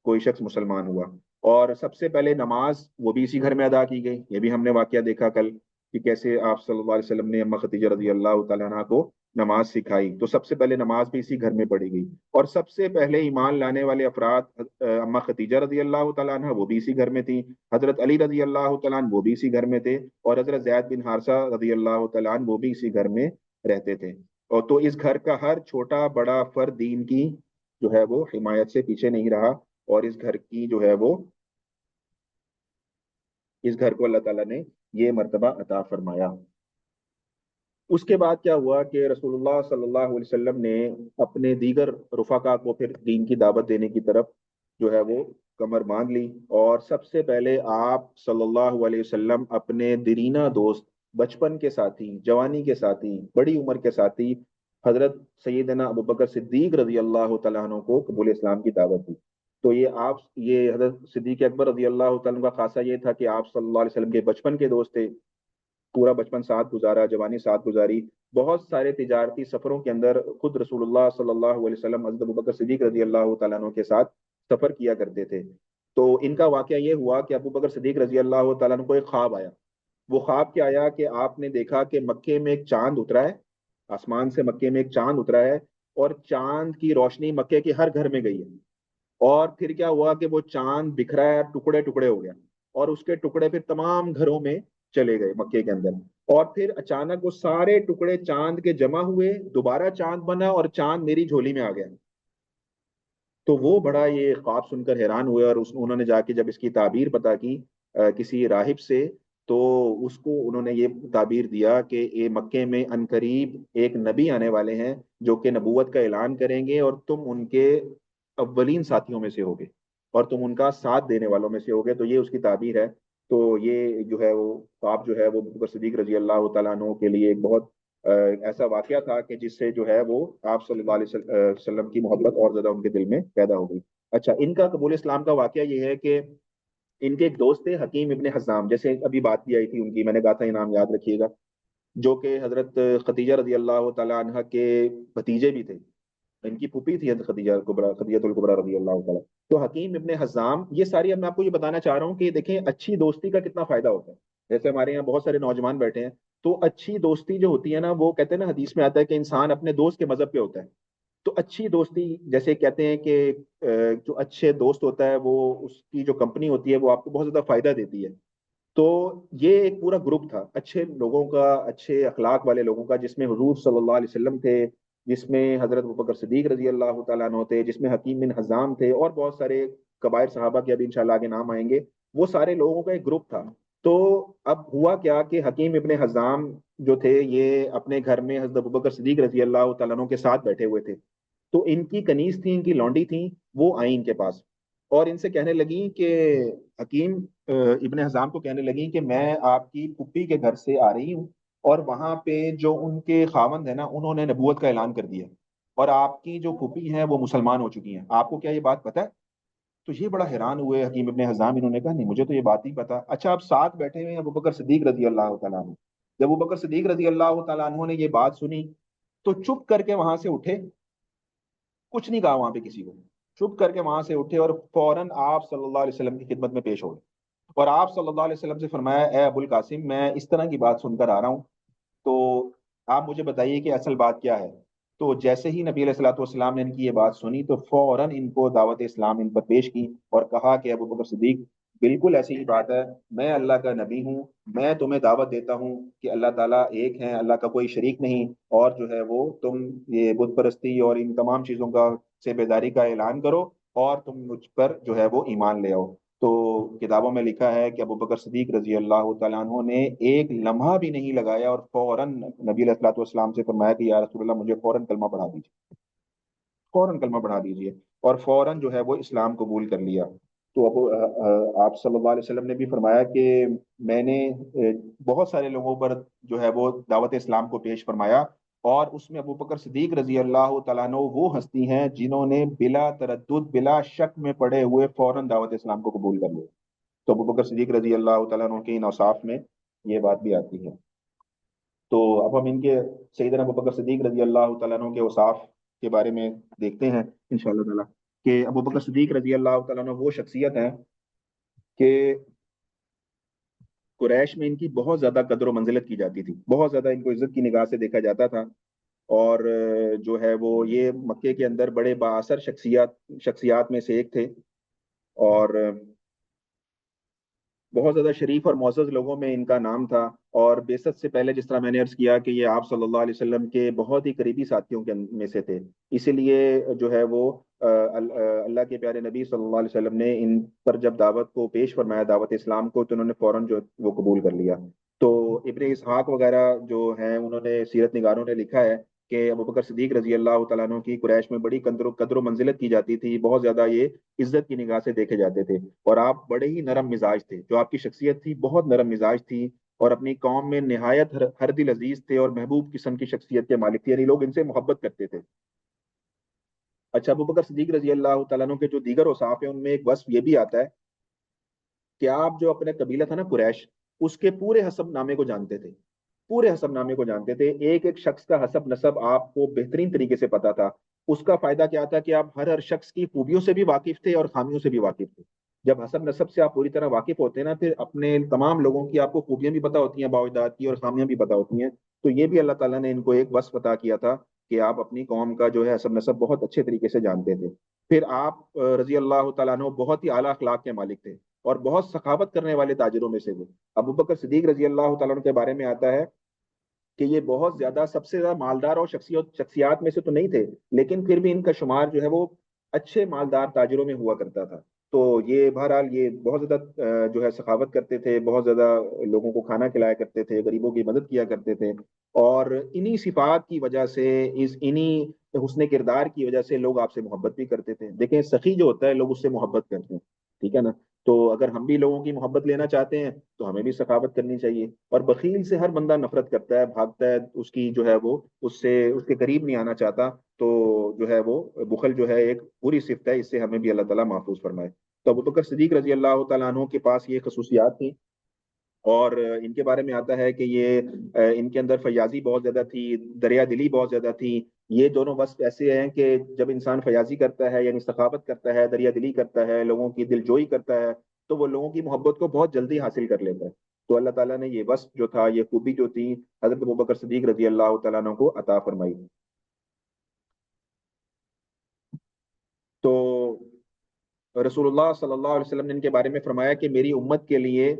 کوئی شخص مسلمان ہوا. اور سب سے پہلے نماز وہ بھی اسی گھر میں ادا کی گئی. یہ بھی ہم نے واقعہ دیکھا کل کہ کیسے آپ صلی اللہ علیہ وسلم نے اما خدیجہ رضی اللہ تعالیٰ عنہ کو نماز سکھائی. تو سب سے پہلے نماز بھی اسی گھر میں پڑھی گئی. اور سب سے پہلے ایمان لانے والے افراد اما خدیجہ رضی اللہ تعالیٰ عنہ وہ بھی اسی گھر میں تھی, حضرت علی رضی اللہ تعالیٰ عنہ وہ بھی اسی گھر میں تھے, اور حضرت زید بن حارثہ رضی اللہ تعالیٰ عنہ وہ بھی اسی گھر میں رہتے تھے. اور تو اس گھر کا ہر چھوٹا بڑا فرد دین کی جو ہے وہ حمایت سے پیچھے نہیں رہا, اور اس گھر کی جو ہے وہ اس گھر کو اللہ تعالیٰ نے یہ مرتبہ عطا فرمایا. اس کے بعد کیا ہوا کہ رسول اللہ صلی اللہ علیہ وسلم نے اپنے دیگر رفقا کو پھر دین کی دعوت دینے کی طرف جو ہے وہ کمر باندھ لی. اور سب سے پہلے آپ صلی اللہ علیہ وسلم اپنے دیرینہ دوست, بچپن کے ساتھی, جوانی کے ساتھی, بڑی عمر کے ساتھی حضرت سیدنا ابوبکر صدیق رضی اللہ تعالیٰ عنہ کو قبول اسلام کی دعوت دی. تو یہ حضرت صدیق اکبر رضی اللہ تعالیٰ عنہ کا خاصہ یہ تھا کہ آپ صلی اللہ علیہ وسلم کے بچپن کے دوست تھے, پورا بچپن ساتھ گزارا, جوانی ساتھ گزاری. بہت سارے تجارتی سفروں کے اندر خود رسول اللہ صلی اللہ علیہ وسلم حضرت ابوبکر صدیق رضی اللہ تعالیٰ عنہ کے ساتھ سفر کیا کرتے تھے. تو ان کا واقعہ یہ ہوا کہ ابوبکر صدیق رضی اللہ تعالیٰ عنہ کو ایک خواب آیا. وہ خواب کیا آیا کہ آپ نے دیکھا کہ مکے میں ایک چاند اترا ہے, آسمان سے مکے میں ایک چاند اترا ہے, اور چاند کی روشنی مکے کے ہر گھر میں گئی ہے. اور پھر کیا ہوا کہ وہ چاند بکھرا ہے, ٹکڑے ٹکڑے ہو گیا, اور اس کے ٹکڑے پھر تمام گھروں میں چلے گئے مکے کے اندر. اور پھر اچانک وہ سارے ٹکڑے چاند کے جمع ہوئے, دوبارہ چاند بنا, اور چاند میری جھولی میں آ گیا. تو وہ بڑا یہ خواب سن کر حیران ہوئے, اور انہوں نے جا کے جب اس کی تعبیر پتا کی کسی راہب سے, تو اس کو انہوں نے یہ تعبیر دیا کہ یہ مکے میں عنقریب ایک نبی آنے والے ہیں جو کہ نبوت کا اعلان کریں گے, اور تم ان کے اولین ساتھیوں میں سے ہوگے اور تم ان کا ساتھ دینے والوں میں سے ہوگے، تو یہ اس کی تعبیر ہے۔ تو یہ جو ہے وہ آپ جو ہے وہ ابو بکر صدیق رضی اللہ تعالیٰ عنہ کے لیے ایک بہت ایسا واقعہ تھا کہ جس سے جو ہے وہ آپ صلی اللہ علیہ وسلم کی محبت اور زیادہ ان کے دل میں پیدا ہو گئی۔ اچھا، ان کا قبول اسلام کا واقعہ یہ ہے کہ ان کے ایک دوست تھے حکیم ابن حزام، جیسے ابھی بات بھی آئی تھی ان کی، میں نے کہا تھا یہ نام یاد رکھیے گا، جو کہ حضرت خدیجہ رضی اللہ تعالیٰ عنہ کے بھتیجے بھی تھے، ان کی پھوپھی تھی حضرت خدیجہ کبرا، خدیجہ الکبریٰ رضی اللہ تعالیٰ۔ تو حکیم ابن حزام، یہ ساری اب میں آپ کو یہ بتانا چاہ رہا ہوں کہ دیکھیں اچھی دوستی کا کتنا فائدہ ہوتا ہے۔ جیسے ہمارے یہاں بہت سارے نوجوان بیٹھے ہیں، تو اچھی دوستی جو ہوتی ہے نا، وہ کہتے ہیں نا حدیث میں آتا ہے کہ انسان اپنے دوست کے مذہب پہ ہوتا ہے۔ تو اچھی دوستی، جیسے کہتے ہیں کہ جو اچھے دوست ہوتا ہے وہ اس کی جو کمپنی ہوتی ہے وہ آپ کو بہت زیادہ فائدہ دیتی ہے۔ تو یہ ایک پورا گروپ تھا اچھے لوگوں کا، اچھے اخلاق والے لوگوں کا، جس میں حضور صلی اللہ علیہ وسلم تھے، جس میں حضرت ابوبکر صدیق رضی اللہ تعالیٰ عنہ تھے، جس میں حکیم بن حزام تھے، اور بہت سارے کبائر صحابہ کے ابھی انشاءاللہ آگے نام آئیں گے۔ وہ سارے لوگوں کا ایک گروپ تھا۔ تو اب ہوا کیا کہ حکیم ابن حزام جو تھے یہ اپنے گھر میں حضرت ابوبکر صدیق رضی اللہ تعالیٰ عنہ کے ساتھ بیٹھے ہوئے تھے۔ تو ان کی کنیز تھی، ان کی لونڈی تھیں، وہ آئیں ان کے پاس اور ان سے کہنے لگیں کہ حکیم ابن حزام کو کہنے لگیں کہ میں آپ کی پھوپھی کے گھر سے آ رہی ہوں، اور وہاں پہ جو ان کے خاوند ہیں نا، انہوں نے نبوت کا اعلان کر دیا، اور آپ کی جو پھوپھی ہیں وہ مسلمان ہو چکی ہیں، آپ کو کیا یہ بات پتہ ہے؟ تو یہ بڑا حیران ہوئے حکیم ابن حزام، انہوں نے کہا نہیں مجھے تو یہ بات نہیں پتا۔ اچھا، آپ ساتھ بیٹھے ہوئے ہیں ابو بکر صدیق رضی اللہ تعالیٰ عنہ، جب ابو بکر صدیق رضی اللہ تعالیٰ عنہ نے یہ بات سنی تو چپ کر کے وہاں سے اٹھے، کچھ نہیں کہا وہاں پہ کسی کو، چپ کر کے وہاں سے اٹھے اور فوراً آپ صلی اللہ علیہ وسلم کی خدمت میں پیش ہو گئے، اور آپ صلی اللہ علیہ وسلم سے فرمایا اے ابو القاسم، میں اس طرح کی بات سن کر آ رہا ہوں، تو آپ مجھے بتائیے کہ اصل بات کیا ہے۔ تو جیسے ہی نبی علیہ الصلوۃ والسلام نے ان کی یہ بات سنی تو فوراً ان کو دعوت اسلام ان پر پیش کی اور کہا کہ ابو بکر صدیق، بالکل ایسی ہی بات ہے، میں اللہ کا نبی ہوں، میں تمہیں دعوت دیتا ہوں کہ اللہ تعالیٰ ایک ہے، اللہ کا کوئی شریک نہیں، اور جو ہے وہ تم یہ بت پرستی اور ان تمام چیزوں کا سے بیداری کا اعلان کرو، اور تم مجھ پر جو ہے وہ ایمان لے آؤ۔ تو کتابوں میں لکھا ہے کہ ابو بکر صدیق رضی اللہ تعالیٰ عنہ نے ایک لمحہ بھی نہیں لگایا اور فوراً نبی علیہ الصلوۃ والسلام سے فرمایا کہ یا رسول اللہ مجھے فوراً کلمہ پڑھا دیجیے، فوراً کلمہ پڑھا دیجیے، اور فوراً جو ہے وہ اسلام قبول کر لیا۔ تو آپ صلی اللہ علیہ وسلم نے بھی فرمایا کہ میں نے بہت سارے لوگوں پر جو ہے وہ دعوت اسلام کو پیش فرمایا، اور اس میں ابو بکر صدیق رضی اللہ تعالیٰ عنہ وہ ہستی ہیں جنہوں نے بلا تردد، بلا شک میں پڑے ہوئے فوراً دعوت اسلام کو قبول کر لیا۔ تو ابو بکر صدیق رضی اللہ تعالیٰ عنہ کے ان اوصاف میں یہ بات بھی آتی ہے۔ تو اب ہم ان کے سیدنا ابو بکر صدیق رضی اللہ تعالیٰ عنہ کے اوصاف کے بارے میں دیکھتے ہیں انشاءاللہ تعالیٰ، کہ ابو بکر صدیق رضی اللہ تعالیٰ عنہ وہ شخصیت ہیں کہ قریش میں ان کی بہت زیادہ قدر و منزلت کی جاتی تھی، بہت زیادہ ان کو عزت کی نگاہ سے دیکھا جاتا تھا، اور جو ہے وہ یہ مکے کے اندر بڑے بااثر شخصیات میں سے ایک تھے، اور بہت زیادہ شریف اور معزز لوگوں میں ان کا نام تھا، اور بعثت سے پہلے جس طرح میں نے عرض کیا کہ یہ آپ صلی اللہ علیہ وسلم کے بہت ہی قریبی ساتھیوں کے میں سے تھے، اسی لیے جو ہے وہ اللہ کے پیارے نبی صلی اللہ علیہ وسلم نے ان پر جب دعوت کو پیش فرمایا، دعوت اسلام کو، تو انہوں نے فوراً جو وہ قبول کر لیا۔ تو ابن اسحاق وغیرہ جو ہیں انہوں نے، سیرت نگاروں نے لکھا ہے کہ ابو بکر صدیق رضی اللہ تعالیٰ عنہ کی قریش میں بڑی قدر و منزلت کی جاتی تھی، بہت زیادہ یہ عزت کی نگاہ سے دیکھے جاتے تھے، اور آپ بڑے ہی نرم مزاج تھے، جو آپ کی شخصیت تھی بہت نرم مزاج تھی، اور اپنی قوم میں نہایت ہر دل عزیز تھے اور محبوب قسم کی شخصیت کے مالک تھے، یعنی لوگ ان سے محبت کرتے تھے۔ اچھا، ابو بکر صدیق رضی اللہ تعالیٰ عنہ کے جو دیگر اوصاف ہیں ان میں ایک وصف یہ بھی آتا ہے کہ آپ جو اپنے قبیلہ تھا نا قریش، اس کے پورے حسب نامے کو جانتے تھے، پورے حسب نامے کو جانتے تھے، ایک ایک شخص کا حسب نسب آپ کو بہترین طریقے سے پتا تھا۔ اس کا فائدہ کیا تھا کہ آپ ہر شخص کی خوبیوں سے بھی واقف تھے اور خامیوں سے بھی واقف تھے۔ جب حسب نسب سے آپ پوری طرح واقف ہوتے ہیں نا، پھر اپنے تمام لوگوں کی آپ کو خوبیاں بھی پتا ہوتی ہیں، باوجداد کی، اور خامیاں بھی پتا ہوتی ہیں۔ تو یہ بھی اللہ تعالیٰ نے ان کو ایک وصف عطا کیا تھا کہ آپ اپنی قوم کا جو ہے حسب نسب بہت اچھے طریقے سے جانتے تھے۔ پھر آپ رضی اللہ تعالیٰ عنہ بہت ہی اعلیٰ اخلاق کے مالک تھے اور بہت سخاوت کرنے والے تاجروں میں سے تھے۔ ابو بکر صدیق رضی اللہ تعالیٰ عنہ کے بارے میں آتا ہے کہ یہ بہت زیادہ سب سے زیادہ مالدار اور شخصیات میں سے تو نہیں تھے، لیکن پھر بھی ان کا شمار جو ہے وہ اچھے مالدار تاجروں میں ہوا کرتا تھا۔ تو یہ بہرحال یہ بہت زیادہ جو ہے سخاوت کرتے تھے، بہت زیادہ لوگوں کو کھانا کھلایا کرتے تھے، غریبوں کی مدد کیا کرتے تھے، اور انہی صفات کی وجہ سے، انہی حسن کردار کی وجہ سے لوگ آپ سے محبت بھی کرتے تھے. دیکھیں سخی جو ہوتا ہے لوگ اس سے محبت کرتے ہیں. ٹھیک ہے نا. تو اگر ہم بھی لوگوں کی محبت لینا چاہتے ہیں تو ہمیں بھی سخاوت کرنی چاہیے. اور بخیل سے ہر بندہ نفرت کرتا ہے، بھاگتا ہے، اس کی جو ہے وہ اس سے اس کے قریب نہیں آنا چاہتا. تو جو ہے وہ بخل جو ہے ایک بری صفت ہے، اس سے ہمیں بھی اللہ تعالیٰ محفوظ فرمائے. تو ابو بکر صدیق رضی اللہ تعالیٰ عنہ کے پاس یہ خصوصیات تھیں. اور ان کے بارے میں آتا ہے کہ یہ ان کے اندر فیاضی بہت زیادہ تھی، دریا دلی بہت زیادہ تھی. یہ دونوں وصف ایسے ہیں کہ جب انسان فیاضی کرتا ہے یعنی سخاوت کرتا ہے، دریا دلی کرتا ہے، لوگوں کی دل جوئی کرتا ہے، تو وہ لوگوں کی محبت کو بہت جلدی حاصل کر لیتا ہے. تو اللہ تعالیٰ نے یہ وصف جو تھا، یہ خوبی جو تھی، حضرت ابوبکر صدیق رضی اللہ تعالیٰ عنہ کو عطا فرمائی. تو رسول اللہ صلی اللہ علیہ وسلم نے ان کے بارے میں فرمایا کہ میری امت کے لیے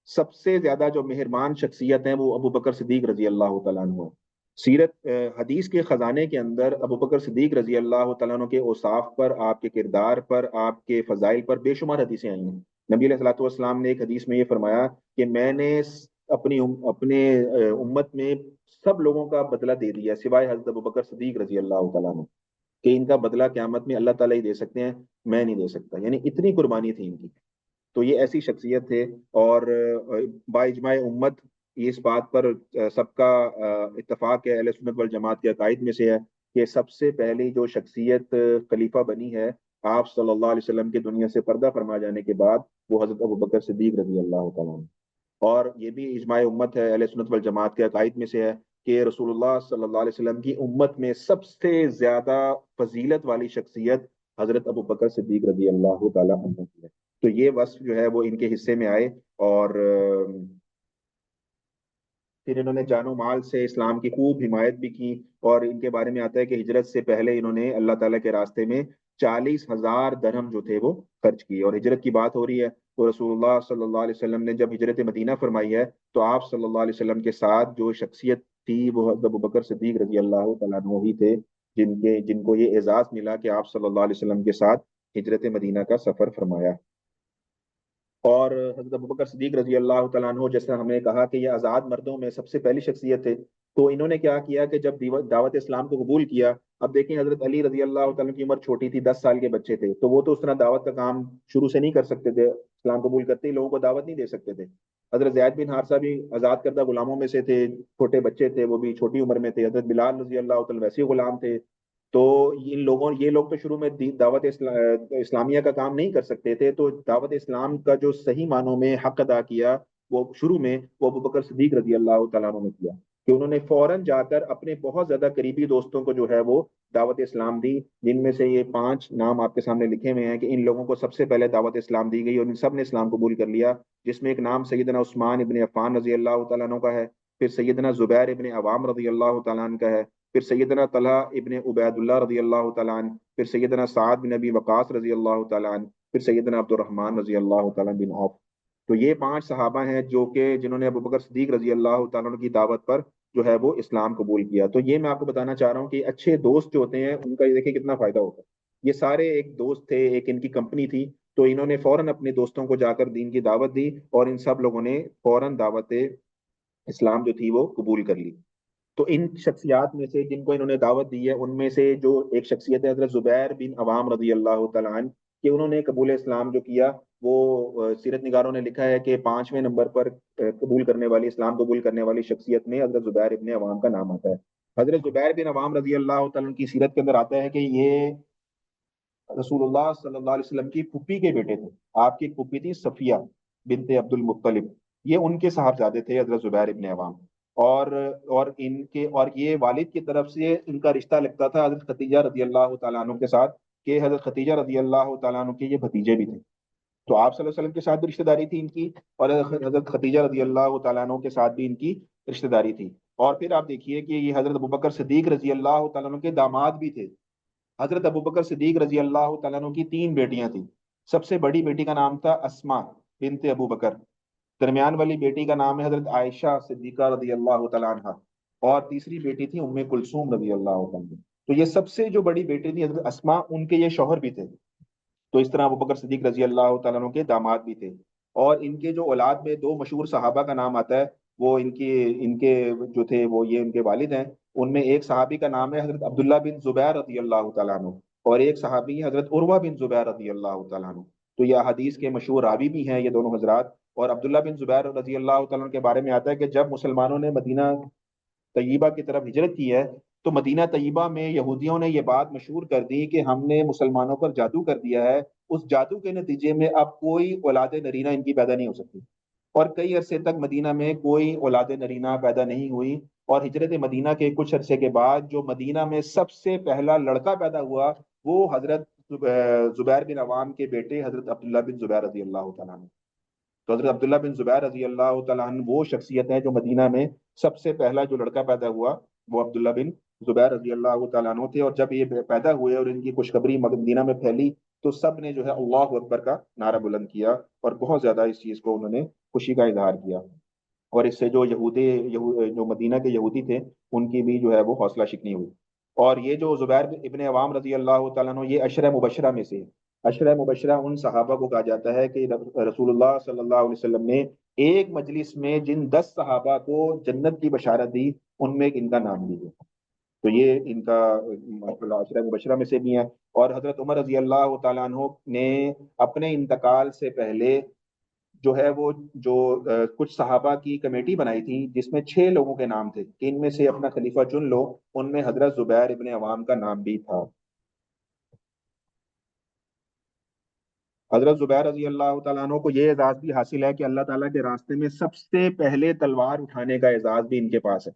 سب سے زیادہ جو مہربان شخصیت ہیں وہ ابو بکر صدیق رضی اللہ تعالیٰ عنہ. سیرت حدیث کے خزانے کے اندر ابو بکر صدیق رضی اللہ تعالیٰ عنہ کے اوصاف پر، آپ کے کردار پر، آپ کے فضائل پر بے شمار حدیثیں آئی ہیں. نبی علیہ الصلوۃ والسلام نے ایک حدیث میں یہ فرمایا کہ میں نے اپنے امت میں سب لوگوں کا بدلہ دے دیا سوائے حضرت ابو بکر صدیق رضی اللہ تعالیٰ عنہ، کہ ان کا بدلہ قیامت میں اللہ تعالیٰ ہی دے سکتے ہیں، میں نہیں دے سکتا. یعنی اتنی قربانی تھی ان کی. تو یہ ایسی شخصیت تھے. اور با اجماع امت یہ اس بات پر سب کا اتفاق ہے، اہل سنت والجماعت کے عقائد میں سے ہے کہ سب سے پہلی جو شخصیت خلیفہ بنی ہے آپ صلی اللہ علیہ وسلم کے دنیا سے پردہ فرما جانے کے بعد، وہ حضرت ابو بکر صدیق رضی اللہ تعالیٰ عنہ. اور یہ بھی اجماع امت ہے، اہل سنت والجماعت کے عقائد میں سے ہے کہ رسول اللہ صلی اللہ علیہ وسلم کی امت میں سب سے زیادہ فضیلت والی شخصیت حضرت ابو بکر صدیق رضی اللہ تعالیٰ عنہ کی ہے. تو یہ وصف جو ہے وہ ان کے حصے میں آئے. اور پھر انہوں نے جان و مال سے اسلام کی خوب حمایت بھی کی. اور ان کے بارے میں آتا ہے کہ ہجرت سے پہلے انہوں نے اللہ تعالیٰ کے راستے میں 40,000 درہم جو تھے وہ خرچ کیے. اور ہجرت کی بات ہو رہی ہے تو رسول اللہ صلی اللہ علیہ وسلم نے جب ہجرت مدینہ فرمائی ہے تو آپ صلی اللہ علیہ وسلم کے ساتھ جو شخصیت تھی وہ حضرت ابو بکر صدیق رضی اللہ تعالیٰ عنہ ہی تھے، جن کو یہ اعزاز ملا کہ آپ صلی اللہ علیہ وسلم کے ساتھ ہجرت مدینہ کا سفر فرمایا. اور حضرت ابوبکر صدیق رضی اللہ تعالیٰ عنہ، جیسا ہم نے کہا کہ یہ آزاد مردوں میں سب سے پہلی شخصیت تھے. تو انہوں نے کیا کیا کہ جب دعوت اسلام کو قبول کیا، اب دیکھیں حضرت علی رضی اللہ تعالیٰ کی عمر چھوٹی تھی، 10 سال کے بچے تھے، تو وہ تو اس طرح دعوت کا کام شروع سے نہیں کر سکتے تھے. اسلام قبول کرتے ہی لوگوں کو دعوت نہیں دے سکتے تھے. حضرت زید بن حارثہ بھی آزاد کردہ غلاموں میں سے تھے، چھوٹے بچے تھے، وہ بھی چھوٹی عمر میں تھے. حضرت بلال رضی اللہ تعالیٰ ویسے غلام تھے. تو یہ لوگ تو شروع میں دعوت اسلامیہ کا کام نہیں کر سکتے تھے. تو دعوت اسلام کا جو صحیح معنوں میں حق ادا کیا وہ شروع میں وہ ابو بکر صدیق رضی اللہ تعالیٰ عنہ نے کیا، کہ انہوں نے فوراً جا کر اپنے بہت زیادہ قریبی دوستوں کو جو ہے وہ دعوت اسلام دی، جن میں سے یہ 5 نام آپ کے سامنے لکھے ہوئے ہیں کہ ان لوگوں کو سب سے پہلے دعوت اسلام دی گئی اور ان سب نے اسلام قبول کر لیا. جس میں ایک نام سیدنا عثمان ابن عفان رضی اللہ تعالیٰ عنہ کا ہے، پھر سیدنا زبیر ابن عوام رضی اللہ تعالیٰ عنہ کا ہے، پھر سیدنا طلحہ ابن عبید اللہ رضی اللہ تعالیٰ عنہ، پھر سیدنا سعد بن نبی وقاص رضی اللہ تعالیٰ عنہ، پھر سیدنا عبد الرحمن رضی اللہ تعالیٰ بن عوف. تو یہ 5 صحابہ ہیں جنہوں نے ابو بکر صدیق رضی اللہ تعالیٰ عنہ کی دعوت پر جو ہے وہ اسلام قبول کیا. تو یہ میں آپ کو بتانا چاہ رہا ہوں کہ اچھے دوست جو ہوتے ہیں ان کا یہ دیکھیں کتنا فائدہ ہوتا ہے. یہ سارے ایک دوست تھے، ایک ان کی کمپنی تھی، تو انہوں نے فوراً اپنے دوستوں کو جا کر دین کی دعوت دی اور ان سب لوگوں نے فوراً دعوت اسلام جو تھی وہ قبول کر لی. تو ان شخصیات میں سے جن کو انہوں نے دعوت دی ہے ان میں سے جو ایک شخصیت ہے حضرت زبیر بن عوام رضی اللہ تعالیٰ عنہ، کہ انہوں نے قبول اسلام جو کیا وہ سیرت نگاروں نے لکھا ہے کہ 5ویں نمبر پر قبول کرنے والی، اسلام قبول کرنے والی شخصیت میں حضرت زبیر ابن عوام کا نام آتا ہے. حضرت زبیر بن عوام رضی اللہ تعالیٰ عنہ کی سیرت کے اندر آتا ہے کہ یہ رسول اللہ صلی اللہ علیہ وسلم کی پھوپھی کے بیٹے تھے. آپ کی پھوپھی تھی صفیہ بنت عبد المطلب، یہ ان کے صاحبزادے تھے حضرت زبیر ابن عوام. اور یہ والد کی طرف سے ان کا رشتہ لگتا تھا حضرت ختیجہ رضی اللہ تعالیٰ عنہ کے ساتھ، کہ حضرت ختیجہ رضی اللہ تعالیٰ عنہ کے یہ بھتیجے بھی تھے. تو آپ صلی اللہ علیہ وسلم کے ساتھ بھی رشتہ داری تھی ان کی، اور حضرت ختیجہ رضی اللہ تعالیٰ عنہ کے ساتھ بھی ان کی رشتہ داری تھی. اور پھر آپ دیکھیے کہ یہ حضرت ابوبکر صدیق رضی اللہ تعالیٰ عنہ کے داماد بھی تھے. حضرت ابوبکر صدیق رضی اللہ تعالیٰ عنہ کی 3 بیٹیاں تھیں. سب سے بڑی بیٹی کا نام تھا اسما بنت ابو بکر، درمیان والی بیٹی کا نام ہے حضرت عائشہ صدیقہ رضی اللہ تعالیٰ عنہ، اور تیسری بیٹی تھی ام کلثوم رضی اللہ تعالیٰ عنہ. تو یہ سب سے جو بڑی بیٹی تھی حضرت اسما، ان کے یہ شوہر بھی تھے. تو اس طرح ابوبکر صدیق رضی اللہ تعالیٰ عنہ کے داماد بھی تھے. اور ان کے جو اولاد میں 2 مشہور صحابہ کا نام آتا ہے، وہ ان کے جو تھے وہ یہ ان کے والد ہیں. ان میں ایک صحابی کا نام ہے حضرت عبداللہ بن زبیر رضی اللہ تعالیٰ عنہ، اور ایک صحابی ہے حضرت عروہ بن زبیر رضی اللہ تعالیٰ عنہ۔ تو یہ حدیث کے مشہور راوی بھی ہیں یہ دونوں حضرات۔ اور عبداللہ بن زبیر رضی اللہ تعالیٰ عنہ کے بارے میں آتا ہے کہ جب مسلمانوں نے مدینہ طیبہ کی طرف ہجرت کی ہے تو مدینہ طیبہ میں یہودیوں نے یہ بات مشہور کر دی کہ ہم نے مسلمانوں پر جادو کر دیا ہے، اس جادو کے نتیجے میں اب کوئی اولاد نرینہ ان کی پیدا نہیں ہو سکتی، اور کئی عرصے تک مدینہ میں کوئی اولاد نرینہ پیدا نہیں ہوئی۔ اور ہجرت مدینہ کے کچھ عرصے کے بعد جو مدینہ میں سب سے پہلا لڑکا پیدا ہوا وہ حضرت زبیر بن عوام کے بیٹے حضرت عبداللہ بن زبیر رضی اللہ تعالیٰ عنہ۔ تو حضرت عبداللہ بن زبیر رضی اللہ تعالیٰ عنہ وہ شخصیت ہے جو مدینہ میں سب سے پہلا جو لڑکا پیدا ہوا وہ عبداللہ بن زبیر رضی اللہ تعالیٰ عنہ تھے۔ اور جب یہ پیدا ہوئے اور ان کی خوشخبری مدینہ میں پھیلی تو سب نے جو ہے اللہ اکبر کا نعرہ بلند کیا، اور بہت زیادہ اس چیز کو انہوں نے خوشی کا اظہار کیا، اور اس سے جو جو مدینہ کے یہودی تھے ان کی بھی جو ہے وہ حوصلہ شکنی ہوئی۔ اور یہ جو زبیر ابن عوام رضی اللہ تعالیٰ عنہ یہ عشرہ مبشرہ میں سے ہے۔ عشرہ مبشرہ ان صحابہ کو کہا جاتا ہے کہ رسول اللہ صلی اللہ علیہ وسلم نے ایک مجلس میں جن 10 صحابہ کو جنت کی بشارت دی ان میں ان کا نام بھی ہے۔ تو یہ ان کا عشرہ مبشرہ میں سے بھی ہیں۔ اور حضرت عمر رضی اللہ تعالیٰ عنہ نے اپنے انتقال سے پہلے جو ہے وہ جو کچھ صحابہ کی کمیٹی بنائی تھی جس میں 6 لوگوں کے نام تھے کہ ان میں سے اپنا خلیفہ چن لو، ان میں حضرت زبیر ابن عوام کا نام بھی تھا۔ حضرت زبیر رضی اللہ تعالیٰ عنہ کو یہ اعزاز بھی حاصل ہے کہ اللہ تعالیٰ کے راستے میں سب سے پہلے تلوار اٹھانے کا اعزاز بھی ان کے پاس ہے۔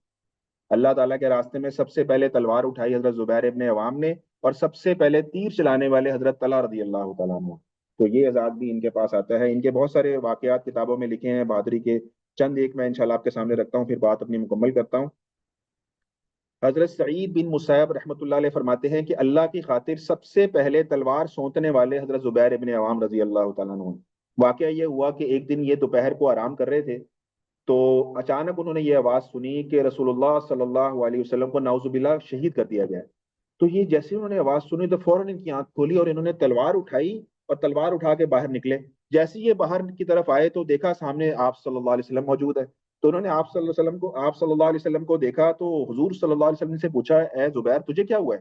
اللہ تعالیٰ کے راستے میں سب سے پہلے تلوار اٹھائی حضرت زبیر ابن عوام نے، اور سب سے پہلے تیر چلانے والے حضرت طلحہ رضی اللہ تعالیٰ عنہ۔ تو یہ اعزاز بھی ان کے پاس آتا ہے۔ ان کے بہت سارے واقعات کتابوں میں لکھے ہیں بہادری کے، چند ایک میں انشاءاللہ آپ کے سامنے رکھتا ہوں، پھر بات اپنی مکمل کرتا ہوں۔ حضرت سعید بن مسیب رحمۃ اللہ علیہ فرماتے ہیں کہ اللہ کی خاطر سب سے پہلے تلوار سونتنے والے حضرت زبیر ابن عوام رضی اللہ تعالیٰ عنہ ہیں۔ واقعہ یہ ہوا کہ ایک دن یہ دوپہر کو آرام کر رہے تھے تو اچانک انہوں نے یہ آواز سنی کہ رسول اللہ صلی اللہ علیہ وسلم کو نعوذ باللہ شہید کر دیا گیا ہے۔ تو یہ جیسے انہوں نے آواز سنی تو فوراً ان کی آنکھ کھولی اور انہوں نے تلوار اٹھائی اور تلوار اٹھا کے باہر نکلے۔ جیسے یہ باہر کی طرف آئے تو دیکھا سامنے آپ صلی اللہ علیہ وسلم موجود ہے۔ تو انہوں نے آپ صلی اللہ علیہ وسلم کو دیکھا تو حضور صلی اللہ علیہ وسلم سے پوچھا اے زبیر تجھے کیا ہوا ہے؟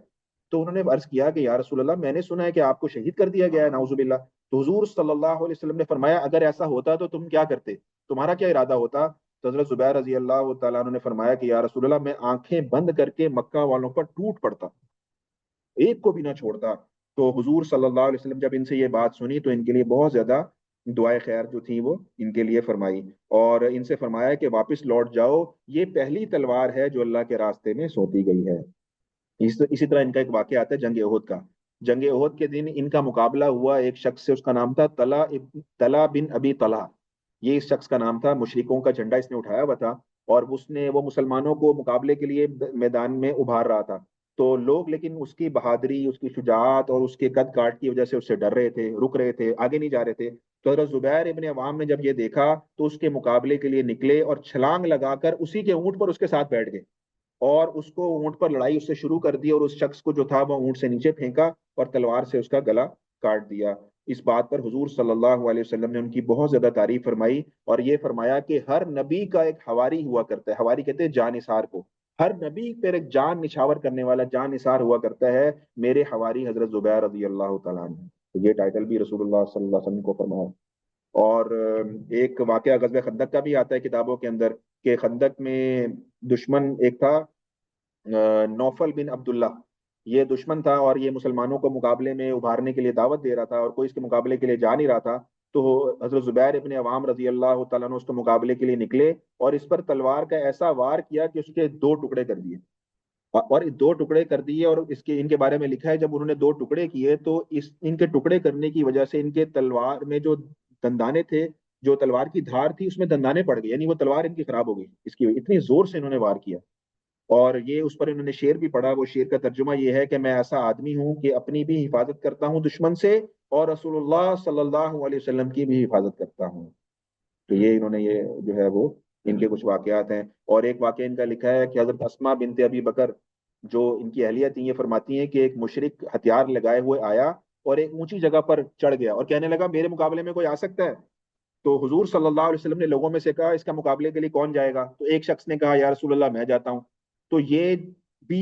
تو انہوں نے عرض کیا کہ یا رسول اللہ میں نے سنا ہے کہ آپ کو شہید کر دیا گیا ہے نعوذ باللہ۔ تو حضور صلی اللہ علیہ وسلم نے فرمایا اگر ایسا ہوتا تو تم کیا کرتے، تمہارا کیا ارادہ ہوتا؟ تو حضرت زبیر رضی اللہ تعالیٰ عنہ نے فرمایا کہ یا رسول اللہ میں آنکھیں بند کر کے مکہ والوں پر ٹوٹ پڑتا، ایک کو بھی نہ چھوڑتا۔ تو حضور صلی اللہ علیہ وسلم جب ان سے یہ بات سنی تو ان کے لیے بہت زیادہ دعائیں خیر جو تھی وہ ان کے لیے فرمائی، اور ان سے فرمایا کہ واپس لوٹ جاؤ، یہ پہلی تلوار ہے جو اللہ کے راستے میں سونپی گئی ہے۔ اسی طرح ان کا ایک واقعہ آتا ہے جنگ احد کا۔ جنگ احد کے دن ان کا مقابلہ ہوا ایک شخص سے، اس کا نام تھا طلحہ بن ابی طلحہ۔ یہ اس شخص کا نام تھا، مشرکوں کا جھنڈا اس نے اٹھایا ہوا تھا، اور وہ مسلمانوں کو مقابلے کے لیے میدان میں ابھار رہا تھا۔ تو لوگ لیکن اس کی بہادری، اس کی شجاعت اور اس کے قد کاٹ کی وجہ سے اس سے ڈر رہے تھے، رک رہے تھے، آگے نہیں جا رہے تھے۔ تو حضرت زبیر ابن عوام نے جب یہ دیکھا تو اس کے مقابلے کے لیے نکلے اور چھلانگ لگا کر اسی کے اونٹ پر اس کے ساتھ بیٹھ گئے، اور اس کو اونٹ پر لڑائی اس سے شروع کر دی، اور اس شخص کو جو تھا وہ اونٹ سے نیچے پھینکا اور تلوار سے اس کا گلا کاٹ دیا۔ اس بات پر حضور صلی اللہ علیہ وسلم نے ان کی بہت زیادہ تعریف فرمائی، اور یہ فرمایا کہ ہر نبی کا ایک حواری ہوا کرتا ہے، حواری کہتے ہیں جان نثار کو، ہر نبی پر ایک جان نچھاور کرنے والا جان نثار ہوا کرتا ہے، میرے حواری حضرت زبیر رضی اللہ تعالیٰ عنہ۔ تو یہ ٹائٹل بھی رسول اللہ صلی اللہ علیہ وسلم کو فرمایا۔ اور ایک واقعہ غزوہ خندق کا بھی آتا ہے کتابوں کے اندر کہ خندق میں دشمن ایک تھا نوفل بن عبداللہ، یہ دشمن تھا اور یہ مسلمانوں کو مقابلے میں ابھارنے کے لیے دعوت دے رہا تھا، اور کوئی اس کے مقابلے کے لیے جا نہیں رہا تھا۔ تو حضرت زبیر ابن عوام رضی اللہ تعالیٰ نے اس کے مقابلے کے لیے نکلے اور اس پر تلوار کا ایسا وار کیا کہ اس کے 2 ٹکڑے کر دیے، اور 2 ٹکڑے کر دیے۔ اور ان کے بارے میں لکھا ہے جب انہوں نے 2 ٹکڑے کیے تو ان کے ٹکڑے کرنے کی وجہ سے ان کے تلوار میں جو دندانے تھے، جو تلوار کی دھار تھی اس میں دندانے پڑ گئے، یعنی وہ تلوار ان کی خراب ہو گئی، اس کی اتنی زور سے انہوں نے وار کیا۔ اور یہ اس پر انہوں نے شعر بھی پڑھا، وہ شعر کا ترجمہ یہ ہے کہ میں ایسا آدمی ہوں کہ اپنی بھی حفاظت کرتا ہوں دشمن سے، اور رسول اللہ صلی اللہ علیہ وسلم کی بھی حفاظت کرتا ہوں۔ تو یہ انہوں نے یہ جو ہے وہ ان کے کچھ واقعات ہیں۔ اور ایک واقعہ ان کا لکھا ہے کہ حضرت اسما بنت ابی بکر جو ان کی اہلیہ تھیں، یہ فرماتی ہیں کہ ایک مشرک ہتھیار لگائے ہوئے آیا اور ایک اونچی جگہ پر چڑھ گیا اور کہنے لگا میرے مقابلے میں کوئی آ سکتا ہے؟ تو حضور صلی اللہ علیہ وسلم نے لوگوں میں سے کہا اس کا مقابلے کے لیے کون جائے گا؟ تو ایک شخص نے کہا یا رسول اللہ میں جاتا ہوں۔ تو یہ بھی